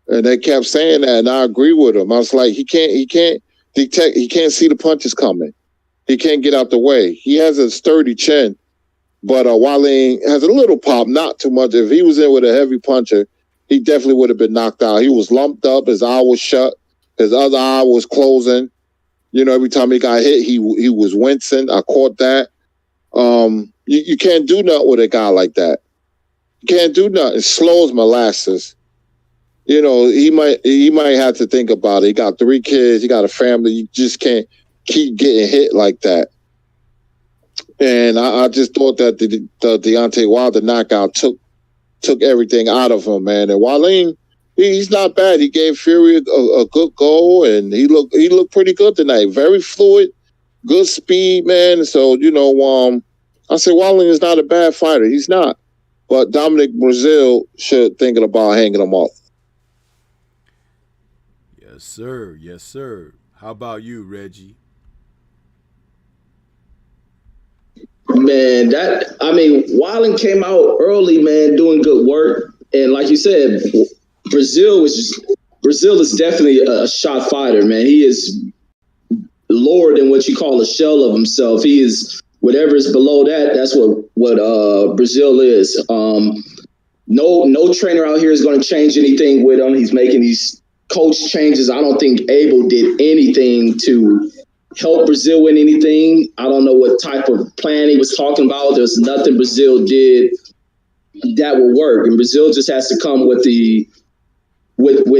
And they kept saying that, and I agree with him. I was like, he can't detect, he can't see the punches coming. He can't get out the way. He has a sturdy chin, but Wallin has a little pop, not too much. If he was in with a heavy puncher, he definitely would have been knocked out. He was lumped up. His eye was shut. His other eye was closing. Every time he got hit, he was wincing. I caught that. You can't do nothing with a guy like that. You can't do nothing. It's slow as molasses. He might have to think about it. He got 3 kids. He got a family. You just can't keep getting hit like that. And I just thought that the Deontay Wilder knockout took everything out of him, man. And Wallin, he's not bad. He gave Fury a good goal, and he looked pretty good tonight. Very fluid, good speed, man. So I said Wallin is not a bad fighter. He's not. But Dominic Breazeale should thinking about hanging him up. Yes, sir. Yes, sir. How about you, Reggie? Man, Wallin came out early, man, doing good work. And like you said, Breazeale is definitely a shot fighter, man. He is lower than what you call a shell of himself. He is whatever is below that. That's what Breazeale is. No trainer out here is going to change anything with him. He's making these coach changes. I don't think Abel did anything to help Breazeale win anything. I don't know what type of plan he was talking about. There's nothing Breazeale did that will work. And Breazeale just has to come with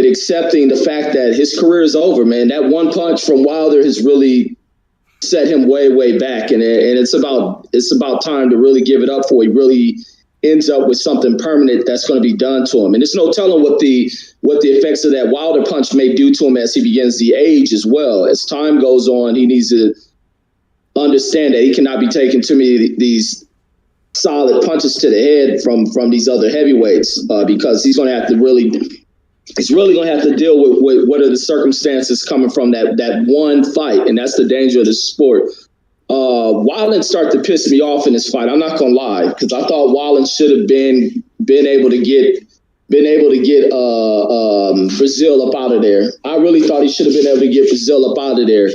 accepting the fact that his career is over, man. That one punch from Wilder has really set him way, way back. And it's about time to really give it up for he really ends up with something permanent that's going to be done to him. And there's no telling what the effects of that Wilder punch may do to him as he begins to age as well. As time goes on, he needs to understand that he cannot be taking too many of these solid punches to the head from these other heavyweights, because he's going to have to really deal with what are the circumstances coming from that one fight, and that's the danger of the sport. Wallin started to piss me off in this fight. I'm not gonna lie, because I thought Wallin should have been able to get Breazeale up out of there. I really thought he should have been able to get Breazeale up out of there.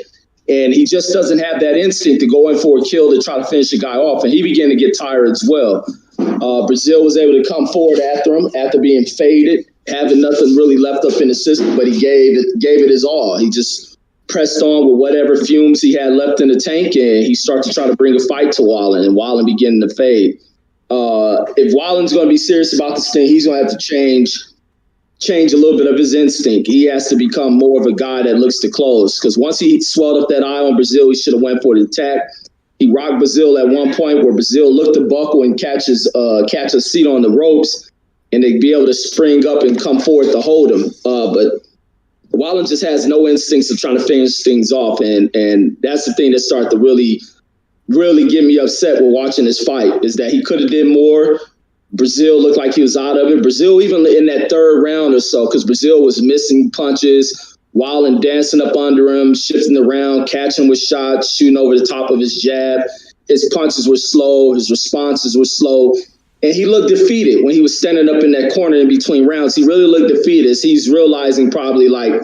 And he just doesn't have that instinct to go in for a kill to try to finish the guy off. And he began to get tired as well. Breazeale was able to come forward after him after being faded, having nothing really left up in the system, but he gave it his all. He just pressed on with whatever fumes he had left in the tank, and he started to try to bring a fight to Wallin, and Wallin began to fade. If Wallin's going to be serious about this thing, he's going to have to change a little bit of his instinct. He has to become more of a guy that looks to close, because once he swelled up that eye on Breazeale, he should have went for the attack. He rocked Breazeale at one point where Breazeale looked to buckle and catch a seat on the ropes, and they'd be able to spring up and come forward to hold him. But Wallin just has no instincts of trying to finish things off, and that's the thing that started to really get me upset with watching this fight, is that he could have did more. Breazeale looked like he was out of it. Breazeale, even in that third round or so, because Breazeale was missing punches, Wallin dancing up under him, shifting around, catching with shots, shooting over the top of his jab. His punches were slow. His responses were slow. And he looked defeated when he was standing up in that corner in between rounds. He really looked defeated. He's realizing probably like,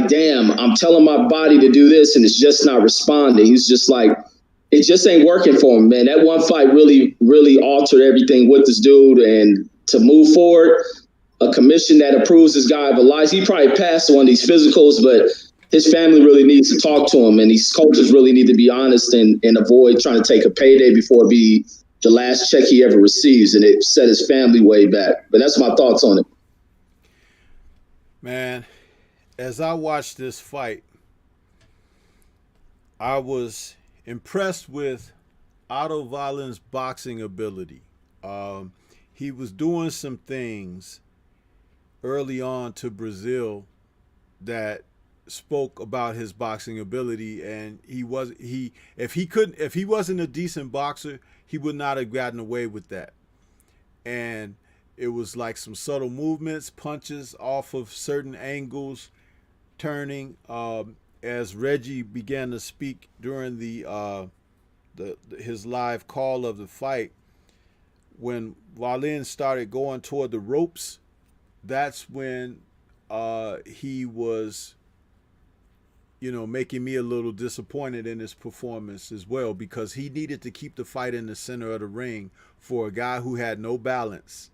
damn, I'm telling my body to do this, and it's just not responding. He's just like, it just ain't working for him, man. That one fight really, really altered everything with this dude. And to move forward, a commission that approves this guy of a life, he probably passed one of these physicals, but his family really needs to talk to him. And these coaches really need to be honest and avoid trying to take a payday before it be the last check he ever receives. And it set his family way back. But that's my thoughts on it. Man, as I watched this fight, I was impressed with Otto Wallin's boxing ability. He was doing some things early on to Breazeale that spoke about his boxing ability, and if he wasn't a decent boxer, he would not have gotten away with that. And it was like some subtle movements, punches off of certain angles, turning. As Reggie began to speak during his live call of the fight, when Wallin started going toward the ropes, that's when he was, making me a little disappointed in his performance as well, because he needed to keep the fight in the center of the ring for a guy who had no balance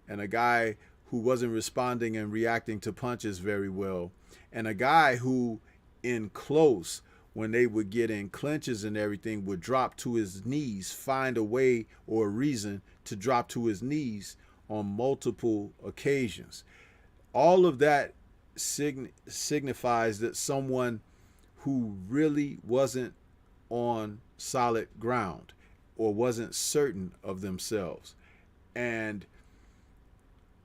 and a guy who wasn't responding and reacting to punches very well, and a guy who in close, when they would get in clinches and everything, would drop to his knees, find a way or a reason to drop to his knees on multiple occasions. All of that signifies that someone who really wasn't on solid ground or wasn't certain of themselves. And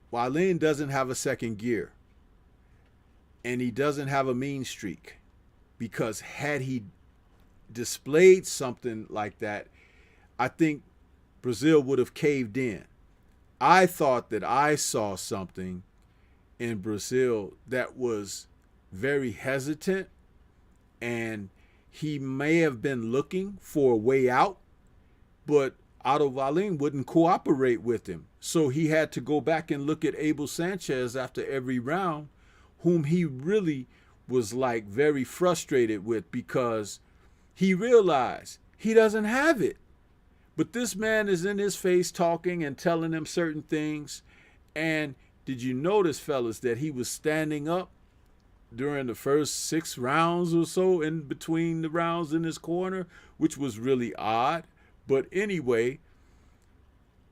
Wallin doesn't have a second gear, and he doesn't have a mean streak. Because had he displayed something like that, I think Breazeale would have caved in. I thought that I saw something in Breazeale that was very hesitant, and he may have been looking for a way out, but Otto Wallin wouldn't cooperate with him. So he had to go back and look at Abel Sanchez after every round, whom he really was like very frustrated with, because he realized he doesn't have it. But this man is in his face talking and telling him certain things. And did you notice, fellas, that he was standing up during the first 6 rounds or so, in between the rounds in his corner, which was really odd. But anyway,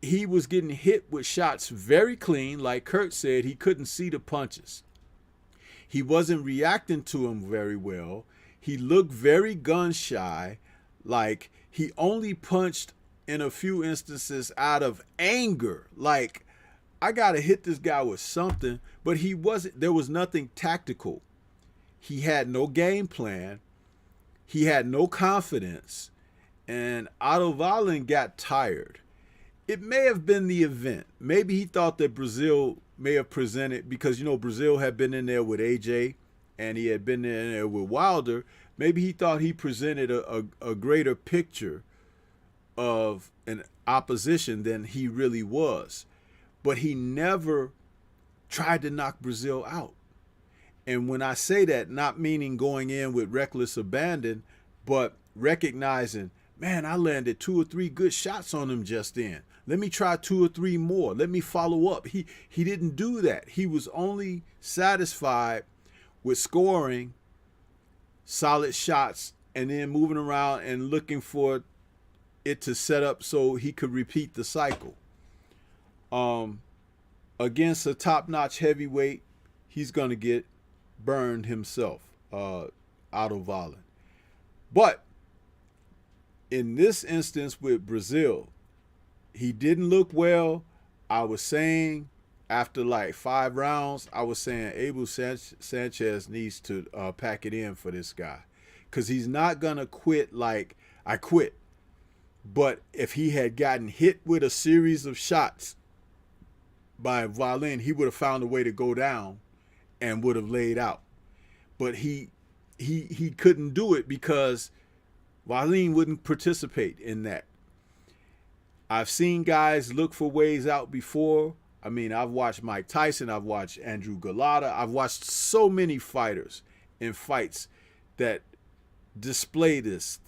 he was getting hit with shots very clean. Like Kurt said, he couldn't see the punches. He wasn't reacting to him very well. He looked very gun shy, like he only punched in a few instances out of anger. Like, I got to hit this guy with something, but there was nothing tactical. He had no game plan. He had no confidence. And Wallin got tired. It may have been the event. Maybe he thought that Breazeale may have presented, because, Breazeale had been in there with AJ and he had been in there with Wilder. Maybe he thought he presented a greater picture of an opposition than he really was. But he never tried to knock Breazeale out. And when I say that, not meaning going in with reckless abandon, but recognizing, man, I landed 2 or 3 good shots on him just then. Let me try 2 or 3 more. Let me follow up. He didn't do that. He was only satisfied with scoring solid shots and then moving around and looking for it to set up so he could repeat the cycle. Against a top-notch heavyweight, he's going to get burned himself, Wallin. But in this instance with Breazeale, he didn't look well. I was saying after like 5 rounds, I was saying Abel Sanchez needs to pack it in for this guy, because he's not going to quit like I quit. But if he had gotten hit with a series of shots by Wallin, he would have found a way to go down and would have laid out. But he couldn't do it because Wallin wouldn't participate in that. I've seen guys look for ways out before. I mean, I've watched Mike Tyson. I've watched Andrew Galata. I've watched so many fighters in fights that display this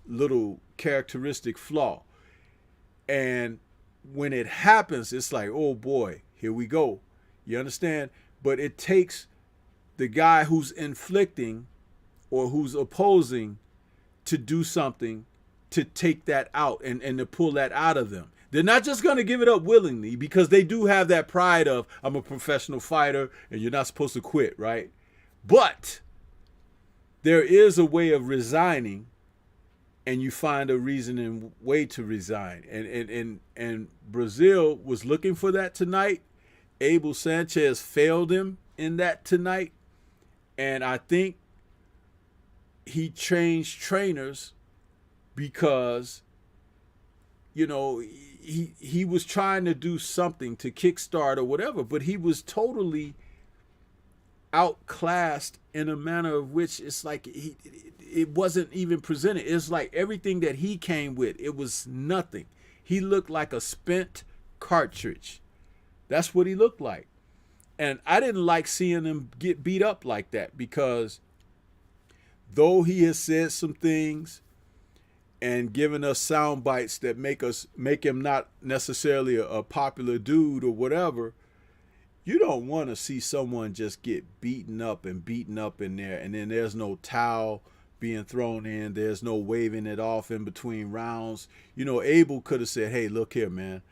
little characteristic flaw. And when it happens, it's like, oh boy, here we go. You understand? But it takes the guy who's inflicting or who's opposing to do something to take that out and to pull that out of them. They're not just going to give it up willingly, because they do have that pride of, I'm a professional fighter and you're not supposed to quit, right? But there is a way of resigning, and you find a reason and way to resign. And Breazeale was looking for that tonight. Abel Sanchez failed him in that tonight. And I think he changed trainers because, he was trying to do something to kickstart or whatever, but he was totally outclassed in a manner of which it's like it wasn't even presented. It's like everything that he came with, it was nothing. He looked like a spent cartridge. That's what he looked like. And I didn't like seeing him get beat up like that, because though he has said some things and given us sound bites that make him not necessarily a popular dude or whatever, you don't want to see someone just get beaten up in there, and then there's no towel being thrown in, there's no waving it off in between rounds. Abel could have said, hey, look here, man,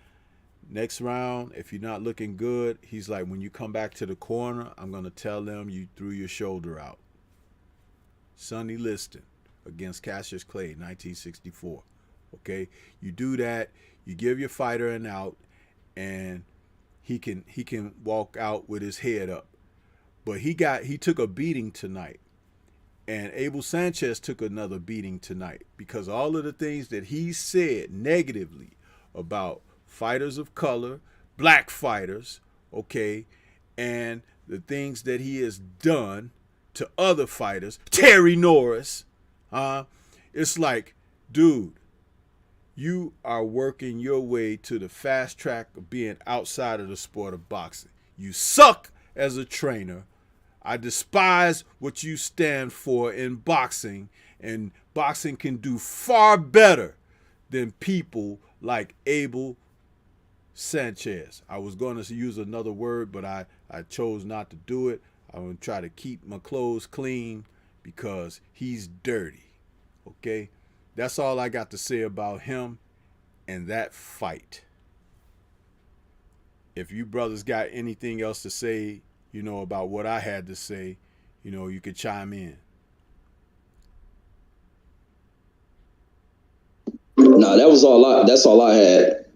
next round, if you're not looking good, he's like, when you come back to the corner, I'm going to tell them you threw your shoulder out. Sonny Liston against Cassius Clay, 1964. Okay, you do that, you give your fighter an out, and he can walk out with his head up. But he took a beating tonight, and Abel Sanchez took another beating tonight, because all of the things that he said negatively about fighters of color, black fighters, okay, and the things that he has done to other fighters, Terry Norris, it's like, dude, you are working your way to the fast track of being outside of the sport of boxing. You suck as a trainer. I despise what you stand for in boxing, and boxing can do far better than people like Abel Sanchez. I was going to use another word, but I chose not to do it. I'm going to try to keep my clothes clean because he's dirty. Okay? That's all I got to say about him and that fight. If you brothers got anything else to say, about what I had to say, you could chime in. No, that was all that's all I had.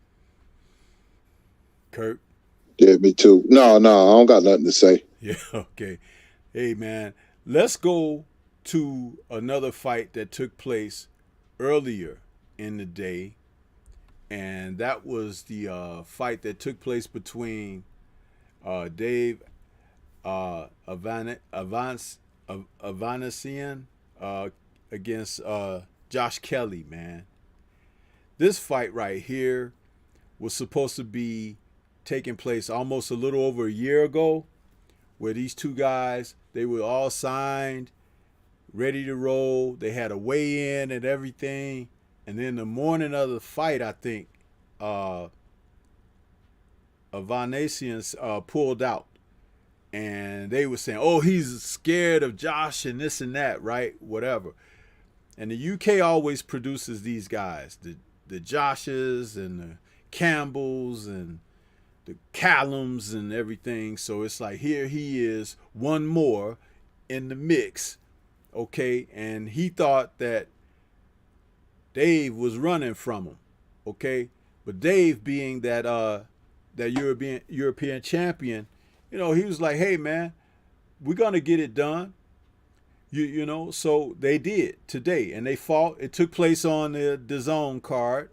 Kurt? Yeah, me too. No, I don't got nothing to say. Yeah, okay. Hey, man, let's go to another fight that took place earlier in the day, and that was the fight that took place between Dave Avaneesyan against Josh Kelly, man. This fight right here was supposed to be taking place almost a little over a year ago, where these two guys, they were all signed, ready to roll. They had a weigh-in and everything. And then the morning of the fight, I think, Avaneesyan pulled out. And they were saying, oh, he's scared of Josh and this and that, right? Whatever. And the UK always produces these guys, the Joshes and the Campbells and the Callums and everything. So it's like, here he is, one more in the mix, okay? And he thought that Dave was running from him, okay? But Dave, being that that European champion, you know, he was like, hey, man, we're going to get it done. You know, so they did today, and they fought. It took place on the DAZN card,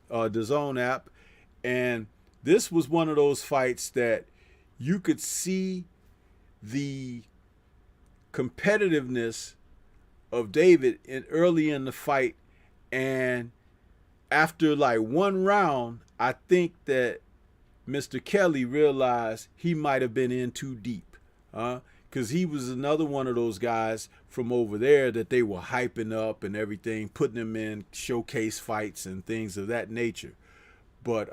DAZN app, and this was one of those fights that you could see the competitiveness of David early in the fight, and after like one round, I think that Mr. Kelly realized he might have been in too deep, because he was another one of those guys from over there that they were hyping up and everything, putting him in showcase fights and things of that nature. But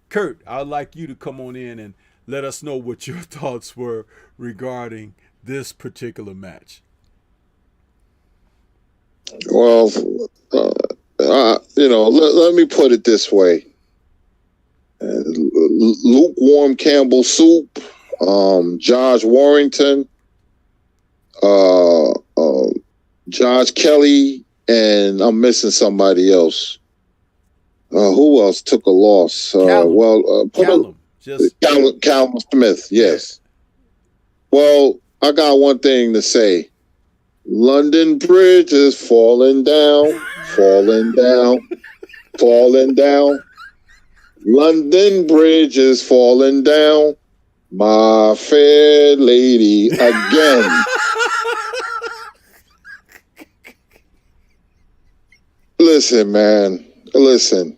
Kurt, I'd like you to come on in and let us know what your thoughts were regarding this particular match. Well, you know, let me put it this way. Lukewarm Campbell soup, Josh Warrington, Josh Kelly, and I'm missing somebody else. Who else took a loss? Callum Smith, yes. Yeah. Well, I got one thing to say. London Bridge is falling down, falling down, falling down. London Bridge is falling down, my fair lady, again. Listen, man. Listen.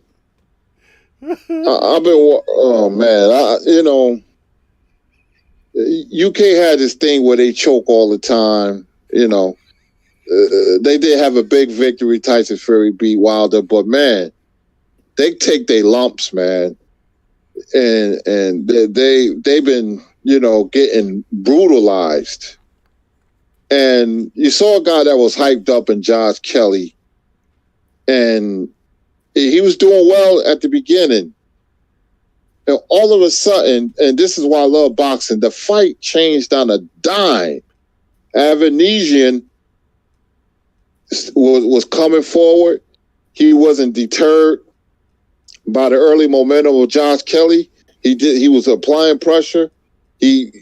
I've been, oh man, you know, UK had this thing where they choke all the time. You know, they did have a big victory. Tyson Fury beat Wilder, but man, they take their lumps, man, and they've been, you know, getting brutalized. And you saw a guy that was hyped up in Josh Kelly, and he was doing well at the beginning. And all of a sudden, and this is why I love boxing, the fight changed on a dime. Avaneesyan was coming forward. He wasn't deterred by the early momentum of Josh Kelly. He was applying pressure. He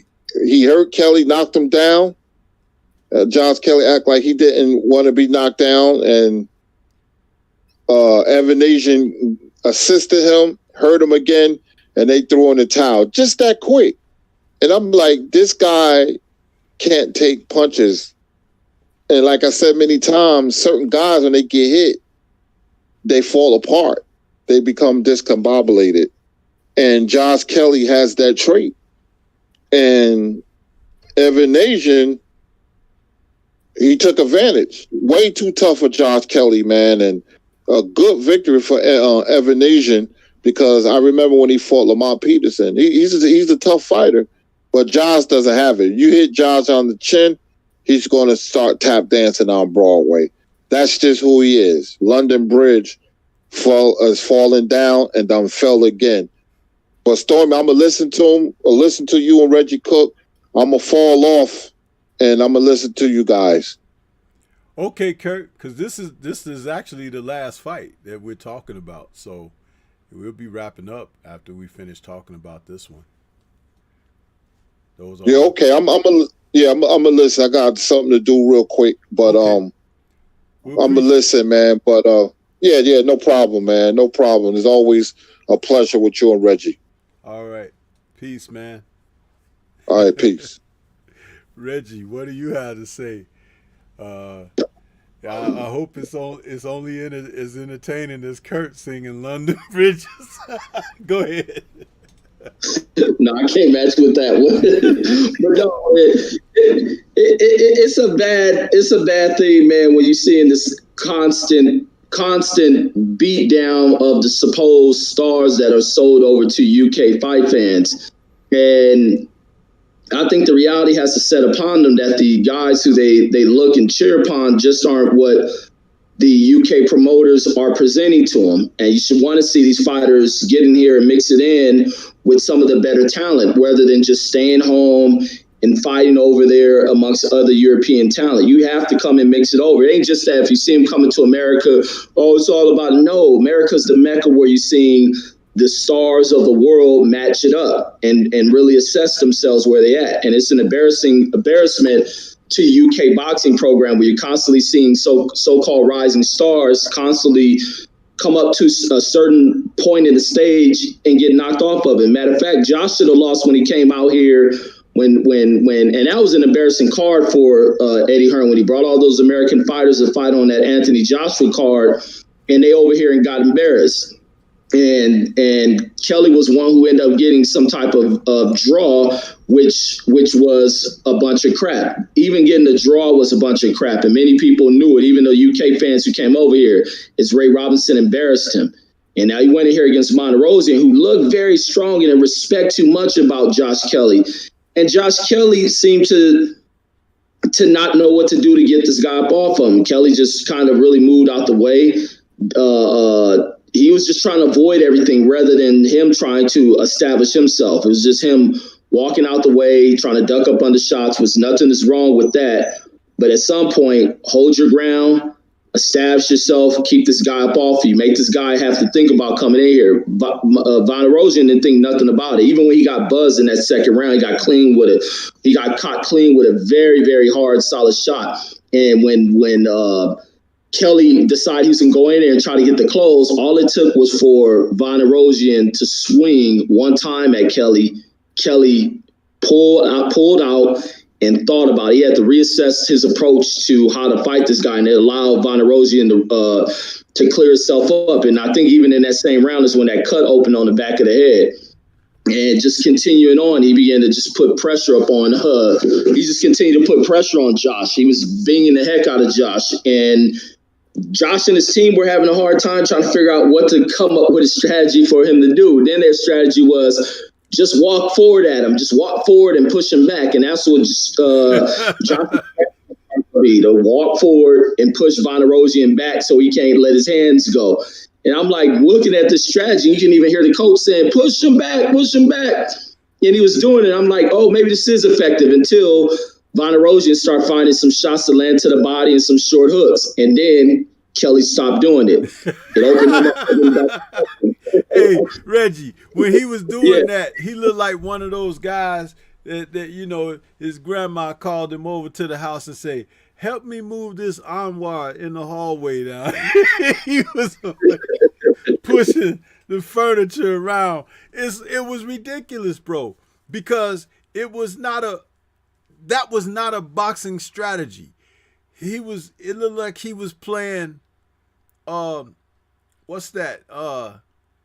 hurt Kelly, knocked him down. Josh Kelly acted like he didn't want to be knocked down, and Avaneesyan assisted him, hurt him again, and they threw in the towel just that quick. And I'm like, this guy can't take punches. And like I said many times, certain guys, when they get hit, they fall apart. They become discombobulated. And Josh Kelly has that trait. And Avaneesyan, he took advantage. Way too tough for Josh Kelly, man. And a good victory for Avaneesyan, because I remember when he fought Lamont Peterson. He's a tough fighter, but Josh doesn't have it. You hit Josh on the chin, he's going to start tap dancing on Broadway. That's just who he is. London Bridge is falling down and then fell again. But Stormy, I'm going to listen to him, or listen to you and Reggie Cook. I'm going to fall off, and I'm going to listen to you guys. Okay, Kurt, because this is actually the last fight that we're talking about. So we'll be wrapping up after we finish talking about this one. Those are yeah, okay. I'm gonna listen. I got something to do real quick, but okay. I'm gonna listen, man. But yeah, no problem, man. No problem. It's always a pleasure with you and Reggie. All right. Peace, man. All right, peace. Reggie, what do you have to say? I hope it's only as entertaining as Kurt singing London Bridges. Go ahead. No, I can't match with that one. But no, it's a bad thing, man, when you're seeing this constant beat down of the supposed stars that are sold over to UK fight fans. And I think the reality has to set upon them that the guys who they look and cheer upon just aren't what the UK promoters are presenting to them. And you should want to see these fighters get in here and mix it in with some of the better talent, rather than just staying home and fighting over there amongst other European talent. You have to come and mix it over. It ain't just that if you see them coming to America, oh, it's all about, no, America's the Mecca where you're seeing the stars of the world match it up and really assess themselves where they at. And it's an embarrassment to UK boxing program where you're constantly seeing so-called rising stars constantly come up to a certain point in the stage and get knocked off of it. Matter of fact, Josh should have lost when he came out here when and that was an embarrassing card for Eddie Hearn when he brought all those American fighters to fight on that Anthony Joshua card, and they over here and got embarrassed. And Kelly was one who ended up getting some type of draw, which was a bunch of crap. Even getting the draw was a bunch of crap, and many people knew it. Even though UK fans who came over here, is Ray Robinson embarrassed him, and now he went in here against Monterosian, who looked very strong and didn't respect too much about Josh Kelly, and Josh Kelly seemed to not know what to do to get this guy up off him. Kelly just kind of really moved out the way. He was just trying to avoid everything rather than him trying to establish himself. It was just him walking out the way, trying to duck up under shots. Nothing is wrong with that. But at some point, hold your ground, establish yourself, keep this guy up off you, make this guy have to think about coming in here. Vanerosian didn't think nothing about it. Even when he got buzzed in that second round, he got caught clean with a very, very hard, solid shot. And when Kelly decided he was going to go in there and try to get the close, all it took was for Vanerosian to swing one time at Kelly. Kelly pulled out and thought about it. He had to reassess his approach to how to fight this guy, and it allowed Vanerosian to clear himself up. And I think even in that same round is when that cut opened on the back of the head. And just continuing on, he began to just put pressure up on he just continued to put pressure on Josh. He was binging the heck out of Josh. And Josh and his team were having a hard time trying to figure out what to come up with a strategy for him to do. Then their strategy was just walk forward at him, just walk forward and push him back. And that's what Josh to walk forward and push Vanerosian back so he can't let his hands go. And I'm like, looking at this strategy, you can even hear the coach saying, push him back, push him back. And he was doing it. I'm like, oh, maybe this is effective, until Vanerosian started finding some shots to land to the body and some short hooks. And then Kelly stopped doing it. It opened him up. Hey, Reggie, when he was doing that, he looked like one of those guys that his grandma called him over to the house and say, help me move this armoire in the hallway down. He was pushing the furniture around. It was ridiculous, bro, because that was not a boxing strategy. It looked like he was playing what's that?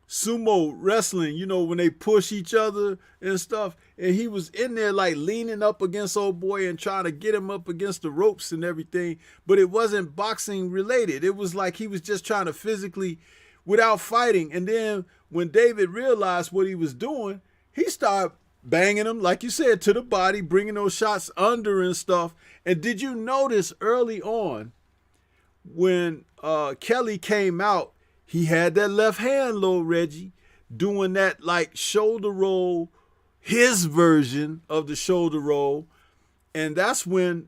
Sumo wrestling, when they push each other and stuff. And he was in there like leaning up against old boy and trying to get him up against the ropes and everything. But it wasn't boxing related. It was like he was just trying to physically, without fighting. And then when David realized what he was doing, he started banging him, like you said, to the body, bringing those shots under and stuff. And did you notice early on when Kelly came out, he had that left hand low, Reggie, doing that like shoulder roll, his version of the shoulder roll. And that's when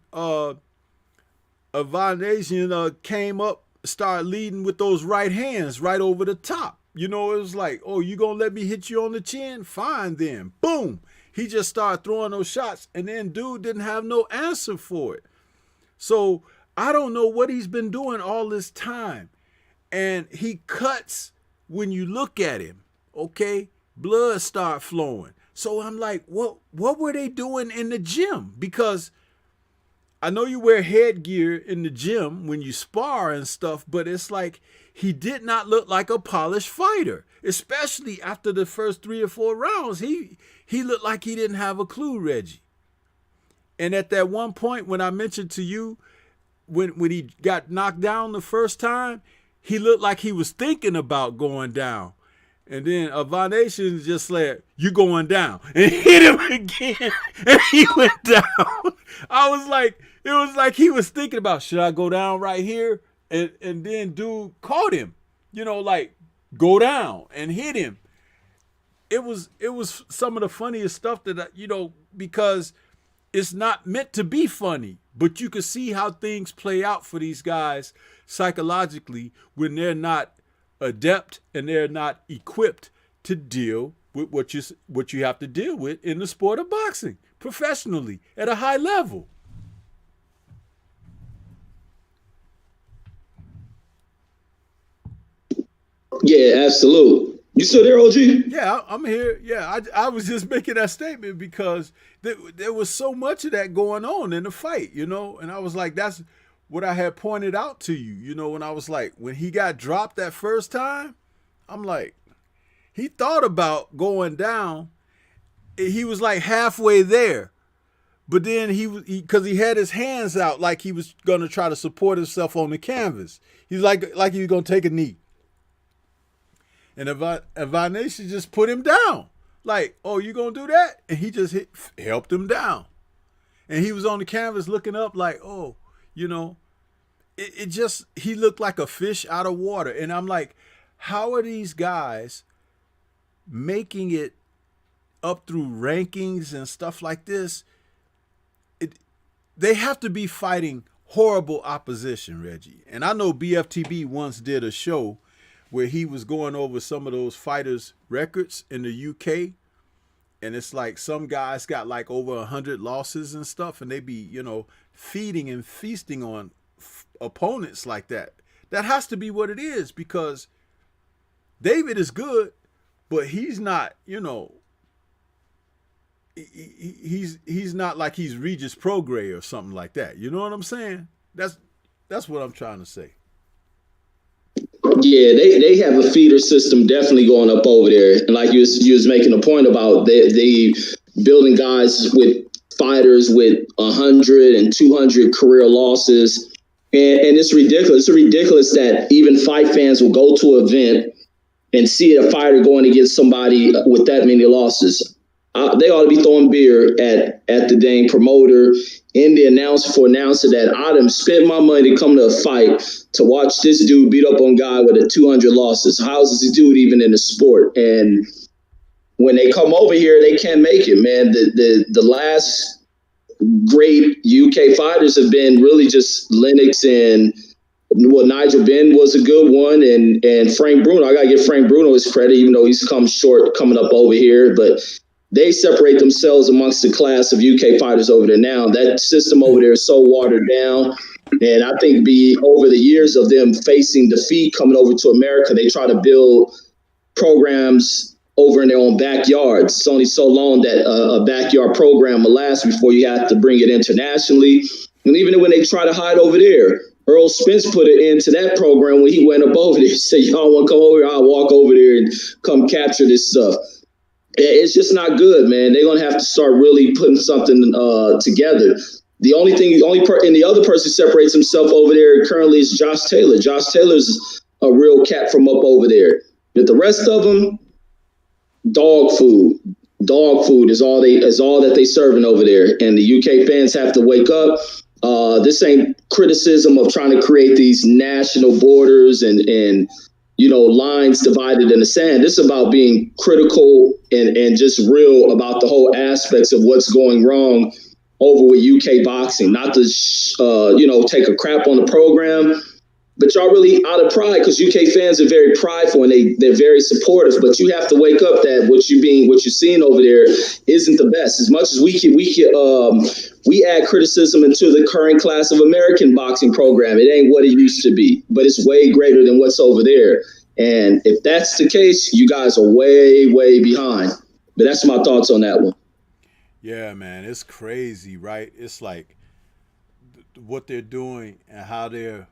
Avaneesyan came up, started leading with those right hands right over the top. You know, it was like, oh, you gonna let me hit you on the chin? Fine then. Boom. He just started throwing those shots, and then dude didn't have no answer for it. So I don't know what he's been doing all this time. And he cuts when you look at him, okay? Blood start flowing. So I'm like, what were they doing in the gym? Because I know you wear headgear in the gym when you spar and stuff, but it's like he did not look like a polished fighter, especially after the first 3 or 4 rounds. He looked like he didn't have a clue, Reggie. And at that one point when I mentioned to you, when he got knocked down the first time, he looked like he was thinking about going down. And then Avaneesyan just like, you going down, and hit him again, and he went down. I was like, it was like he was thinking about, should I go down right here? And then dude caught him, you know, like, go down and hit him. It was some of the funniest stuff that, you know, because it's not meant to be funny, but you can see how things play out for these guys psychologically when they're not adept and they're not equipped to deal with what you have to deal with in the sport of boxing professionally at a high level. Yeah, absolutely. You still there, OG? Yeah, I'm here. Yeah, I was just making that statement because there was so much of that going on in the fight, you know, and I was like, that's what I had pointed out to you, you know, when I was like, when he got dropped that first time, I'm like, he thought about going down. He was like halfway there, but then because he had his hands out like he was going to try to support himself on the canvas. He's like he was going to take a knee. And Avaneesyan just put him down. Like, oh, you going to do that? And he just helped him down. And he was on the canvas looking up like, oh, you know, he looked like a fish out of water. And I'm like, how are these guys making it up through rankings and stuff like this? They have to be fighting horrible opposition, Reggie. And I know BFTB once did a show where he was going over some of those fighters' records in the UK. And it's like some guys got like over 100 losses and stuff, and they be, you know, feeding and feasting on opponents like that. That has to be what it is, because David is good, but he's not, you know, he's not like he's Regis Prograis or something like that. You know what I'm saying? That's what I'm trying to say. Yeah, they have a feeder system definitely going up over there. And like you was making a point about, they building guys with fighters with 100 and 200 career losses. And it's ridiculous. It's ridiculous that even fight fans will go to an event and see a fighter going against somebody with that many losses. They ought to be throwing beer at the dang promoter and the announcer that I done spent my money to come to a fight to watch this dude beat up on a guy with a 200 losses. How is this dude even in the sport? And when they come over here, they can't make it, man. The last great UK fighters have been really just Lennox and Nigel Benn was a good one, and Frank Bruno. I gotta give Frank Bruno his credit, even though he's come short coming up over here, but they separate themselves amongst the class of UK fighters over there now. That system over there is so watered down. And I think over the years of them facing defeat coming over to America, they try to build programs over in their own backyards. It's only so long that a backyard program will last before you have to bring it internationally. And even when they try to hide over there, Earl Spence put it into that program when he went up over there. He said, y'all want to come over here? I'll walk over there and come capture this stuff. It's just not good, man. They're going to have to start really putting something together. The other person who separates himself over there currently is Josh Taylor. Josh Taylor's a real cat from up over there. But the rest of them, dog food. Dog food is all that they serving over there. And the UK fans have to wake up. This ain't criticism of trying to create these national borders and you know, lines divided in the sand. This is about being critical and just real about the whole aspects of what's going wrong over with UK boxing. Not to, take a crap on the program, but y'all really out of pride because UK fans are very prideful and they're very supportive. But you have to wake up that what you're seeing over there isn't the best. As much as we add criticism into the current class of American boxing program, it ain't what it used to be, but it's way greater than what's over there. And if that's the case, you guys are way, way behind. But that's my thoughts on that one. Yeah, man, it's crazy, right? It's like what they're doing and how they're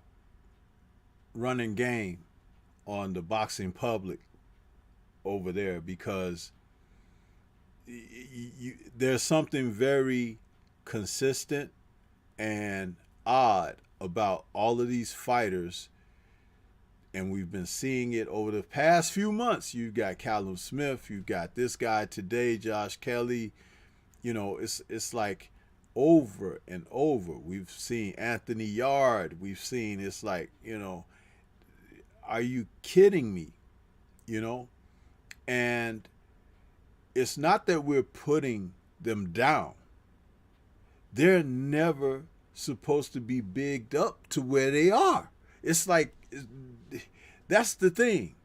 running game on the boxing public over there, because there's something very consistent and odd about all of these fighters, and we've been seeing it over the past few months. You've got Callum Smith, you've got this guy today, Josh Kelly. It's like over and over. We've seen Anthony Yard. We've seen, it's like, are you kidding me? And it's not that we're putting them down. They're never supposed to be bigged up to where they are. It's like, that's the thing.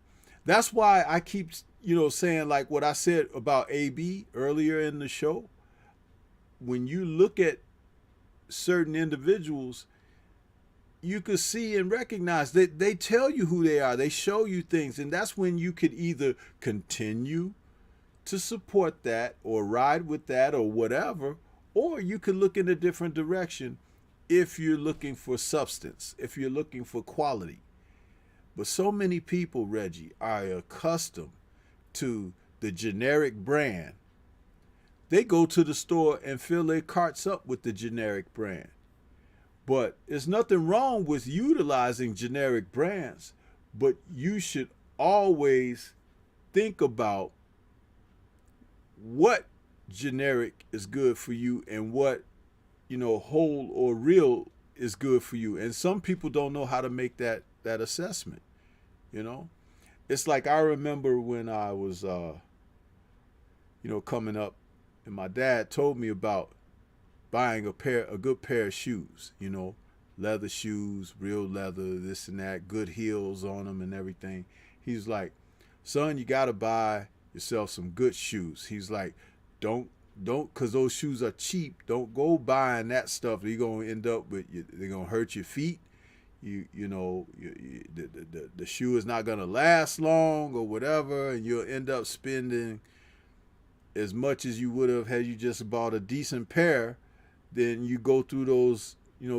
That's why I keep, saying like what I said about AB earlier in the show. When you look at certain individuals, you could see and recognize that they tell you who they are. They show you things. And that's when you could either continue to support that or ride with that or whatever, or you could look in a different direction if you're looking for substance, if you're looking for quality. But so many people, Reggie, are accustomed to the generic brand. They go to the store and fill their carts up with the generic brand. But there's nothing wrong with utilizing generic brands, but you should always think about what generic is good for you and what, whole or real is good for you. And some people don't know how to make that assessment. It's like, I remember when I was, coming up, and my dad told me about buying a good pair of shoes, leather shoes, real leather, this and that, good heels on them and everything. He's like, son, you got to buy yourself some good shoes. He's like, don't, because those shoes are cheap. Don't go buying that stuff. You're going to end up with, they're going to hurt your feet. The shoe is not going to last long or whatever, and you'll end up spending as much as you would have had you just bought a decent pair. Then you go through those,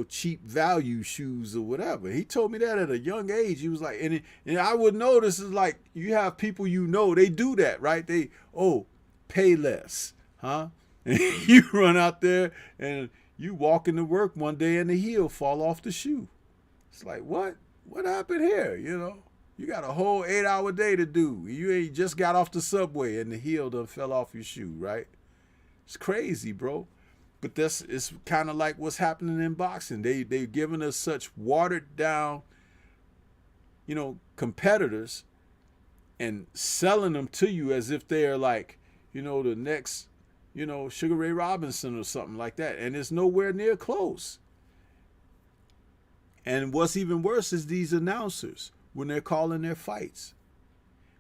cheap value shoes or whatever. He told me that at a young age. He was like, and I would notice is like, you have people, they do that, right? They, pay less, huh? And you run out there and you walk into work one day and the heel fall off the shoe. It's like, what happened here? You got a whole 8-hour day to do. You ain't just got off the subway and the heel done fell off your shoe, right? It's crazy, bro. But it's kind of like what's happening in boxing. They've given us such watered down, competitors and selling them to you as if they're like, the next, Sugar Ray Robinson or something like that. And it's nowhere near close. And what's even worse is these announcers when they're calling their fights.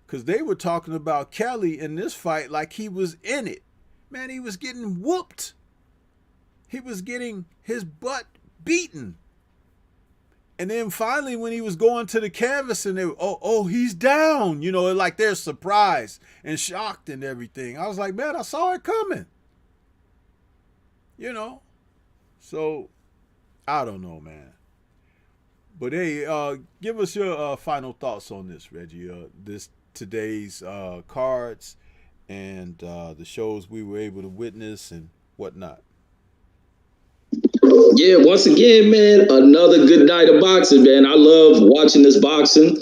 Because they were talking about Kelly in this fight like he was in it. Man, he was getting whooped. He was getting his butt beaten. And then finally when he was going to the canvas and they were, he's down. Like they're surprised and shocked and everything. I was like, man, I saw it coming. So I don't know, man. But hey, give us your final thoughts on this, Reggie. Today's cards and the shows we were able to witness and whatnot. Yeah, once again, man, another good night of boxing, man. I love watching this boxing.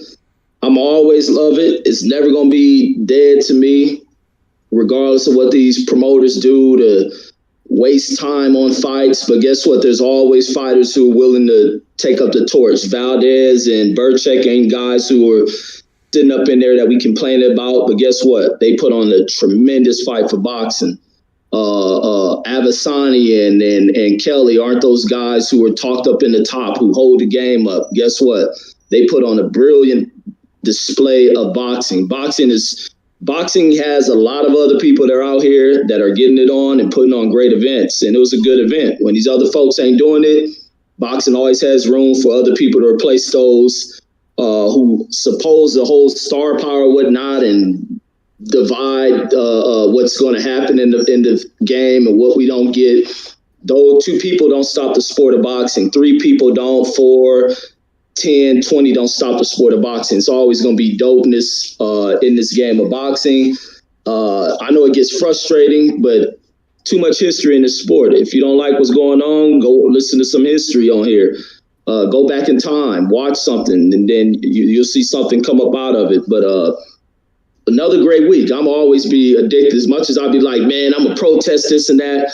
I'm always love it. It's never gonna be dead to me, regardless of what these promoters do to waste time on fights. But guess what? There's always fighters who are willing to take up the torch. Valdez and Berchelt ain't guys who are sitting up in there that we complain about. But guess what? They put on a tremendous fight for boxing. Avaneesyan and Kelly aren't those guys who are talked up in the top, who hold the game up. Guess what? They put on a brilliant display of boxing. Boxing has a lot of other people that are out here that are getting it on and putting on great events. And it was a good event. When these other folks ain't doing it, boxing always has room for other people to replace those who suppose to hold star power and whatnot and divide what's going to happen in the game and what we don't get. Those 2 people don't stop the sport of boxing. 3 people don't. 4, 10, 20 don't stop the sport of boxing. It's always going to be dopeness in this game of boxing. I know it gets frustrating, but too much history in this sport. If you don't like what's going on, go listen to some history on here. Go back in time, watch something, and then you'll see something come up out of it. But another great week. I'm always be addicted. As much as I'll be like, man, I'm going to protest this and that,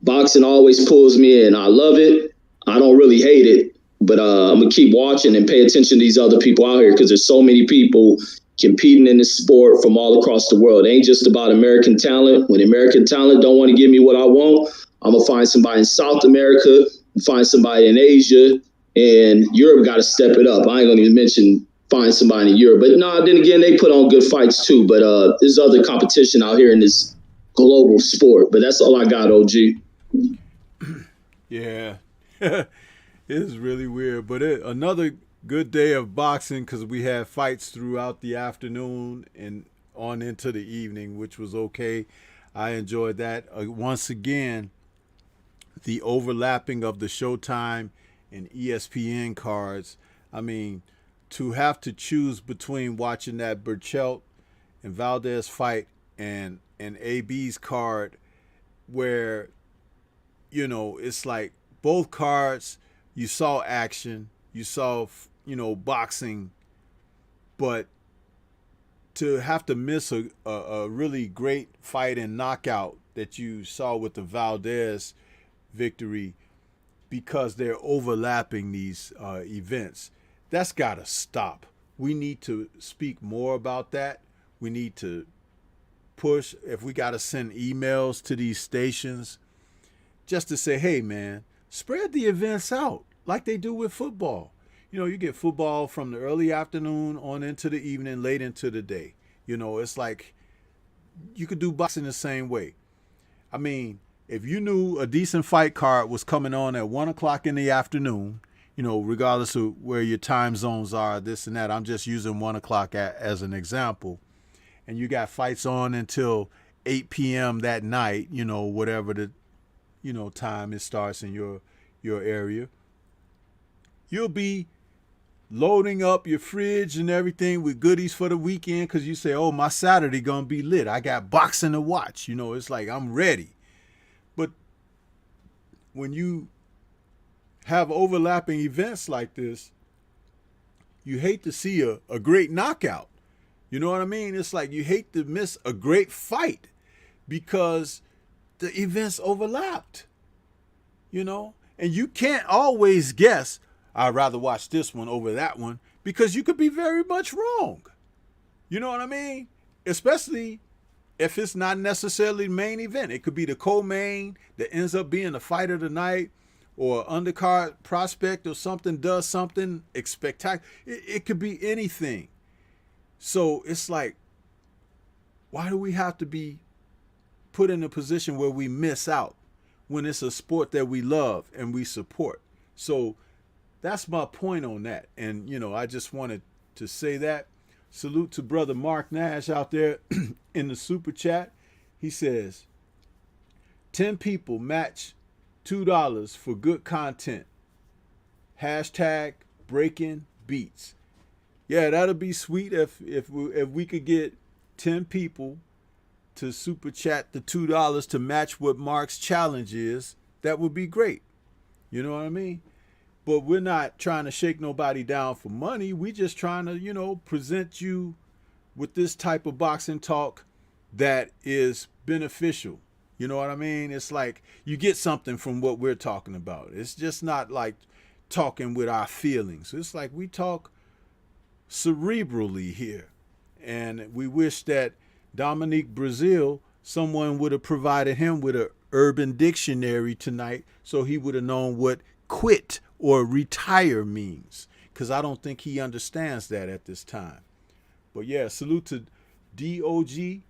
boxing always pulls me in. I love it. I don't really hate it. But I'm going to keep watching and pay attention to these other people out here because there's so many people competing in this sport from all across the world. It ain't just about American talent. When American talent don't want to give me what I want, I'm going to find somebody in South America, find somebody in Asia, and Europe got to step it up. I ain't going to even mention find somebody in Europe. But no, then again, they put on good fights too. But there's other competition out here in this global sport. But that's all I got, OG. Yeah. It is really weird, but another good day of boxing because we had fights throughout the afternoon and on into the evening, which was okay. I enjoyed that. Once again, the overlapping of the Showtime and ESPN cards. I mean, to have to choose between watching that Berchelt and Valdez fight and AB's card where, you know, it's like both cards, you saw action, you saw, you know, boxing, but to have to miss a really great fight and knockout that you saw with the Valdez victory because they're overlapping these events, that's got to stop. We need to speak more about that. We need to push, if we got to send emails to these stations just to say, hey, man, spread the events out like they do with football. You know, you get football from the early afternoon on into the evening, late into the day. You know, it's like you could do boxing the same way. I mean, if you knew a decent fight card was coming on at 1 o'clock in the afternoon, you know, regardless of where your time zones are, this and that, I'm just using 1 o'clock as an example, and you got fights on until 8 p.m. that night, you know, whatever the, you know, time it starts in your area, you'll be loading up your fridge and everything with goodies for the weekend because you say, oh, my Saturday gonna be lit. I got boxing to watch. You know, it's like I'm ready. But when you have overlapping events like this, you hate to see a great knockout. You know what I mean? It's like you hate to miss a great fight because the events overlapped, you know? And you can't always guess, I'd rather watch this one over that one, because you could be very much wrong. You know what I mean? Especially if it's not necessarily the main event. It could be the co-main that ends up being the fight of the night, or undercard prospect or something does something spectacular. It could be anything. So it's like, why do we have to be put in a position where we miss out when it's a sport that we love and we support? So that's my point on that. And, you know, I just wanted to say that. Salute to brother Mark Nash out there in the super chat. He says, 10 people match $2 for good content. Hashtag breaking beats. Yeah, that'll be sweet if we could get 10 people to super chat the $2 to match what Mark's challenge is. That would be great. You know what I mean? But we're not trying to shake nobody down for money. We just trying to, you know, present you with this type of boxing talk that is beneficial. You know what I mean? It's like you get something from what we're talking about. It's just not like talking with our feelings. It's like we talk cerebrally here. And we wish that Dominique Breazeale someone would have provided him with an urban dictionary tonight so he would have known what quit or retire means, because I don't think he understands that at this time. But yeah, salute to DOG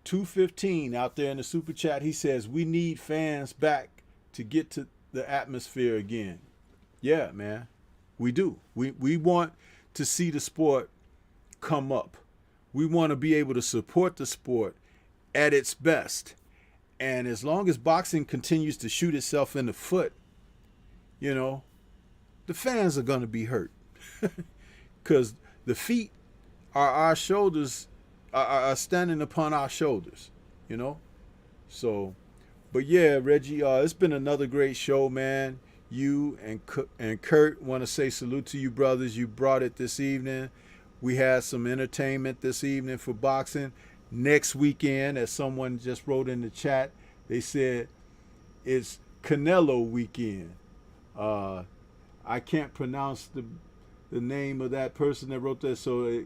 215 out there in the super chat. He says, we need fans back to get to the atmosphere again. Yeah, man, we do. We want to see the sport come up. We want to be able to support the sport at its best. And as long as boxing continues to shoot itself in the foot, you know, the fans are going to be hurt. Because the feet are our shoulders, are standing upon our shoulders, you know? So, but yeah, Reggie, it's been another great show, man. You and Kurt, want to say salute to you, brothers. You brought it this evening. We had some entertainment this evening for boxing. Next weekend, as someone just wrote in the chat, they said it's Canelo weekend. I can't pronounce the name of that person that wrote that. So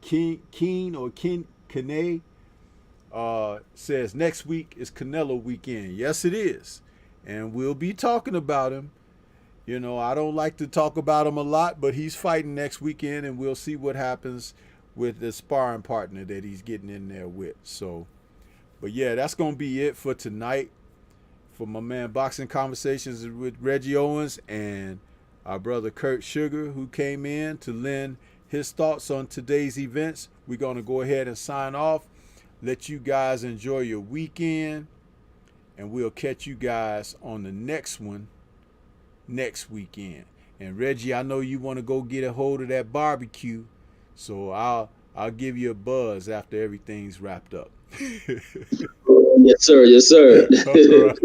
Kane says next week is Canelo weekend. Yes, it is. And we'll be talking about him. You know, I don't like to talk about him a lot, but he's fighting next weekend, and we'll see what happens with the sparring partner that he's getting in there with. So, but yeah, that's going to be it for tonight. For my man Boxing Conversations with Reggie Owens and our brother Kurt Sugar, who came in to lend his thoughts on today's events. We're going to go ahead and sign off. Let you guys enjoy your weekend, and we'll catch you guys on the next one next weekend. And Reggie, I know you want to go get a hold of that barbecue, so I'll give you a buzz after everything's wrapped up. Yes, sir. Yes, sir. All right.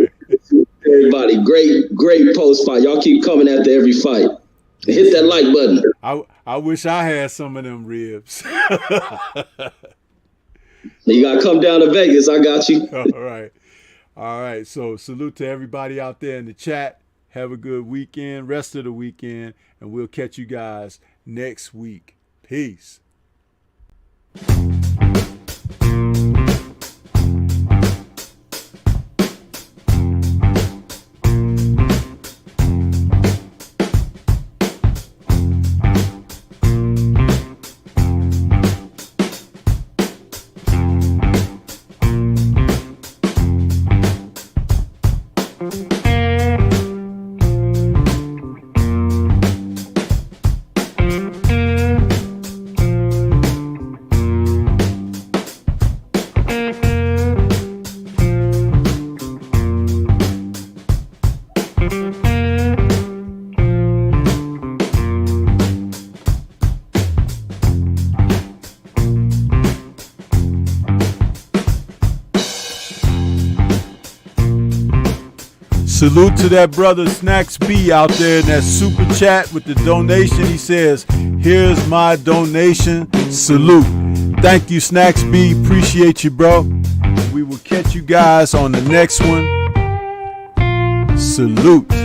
Everybody, great post fight. Y'all keep coming after every fight. Hit that like button. I wish I had some of them ribs. You gotta come down to Vegas. I got you. All right. So salute to everybody out there in the chat. Have a good weekend, rest of the weekend, and we'll catch you guys next week. Peace. Salute to that brother Snacks B out there in that super chat with the donation. He says, here's my donation. Salute. Thank you, Snacks B. Appreciate you, bro. We will catch you guys on the next one. Salute.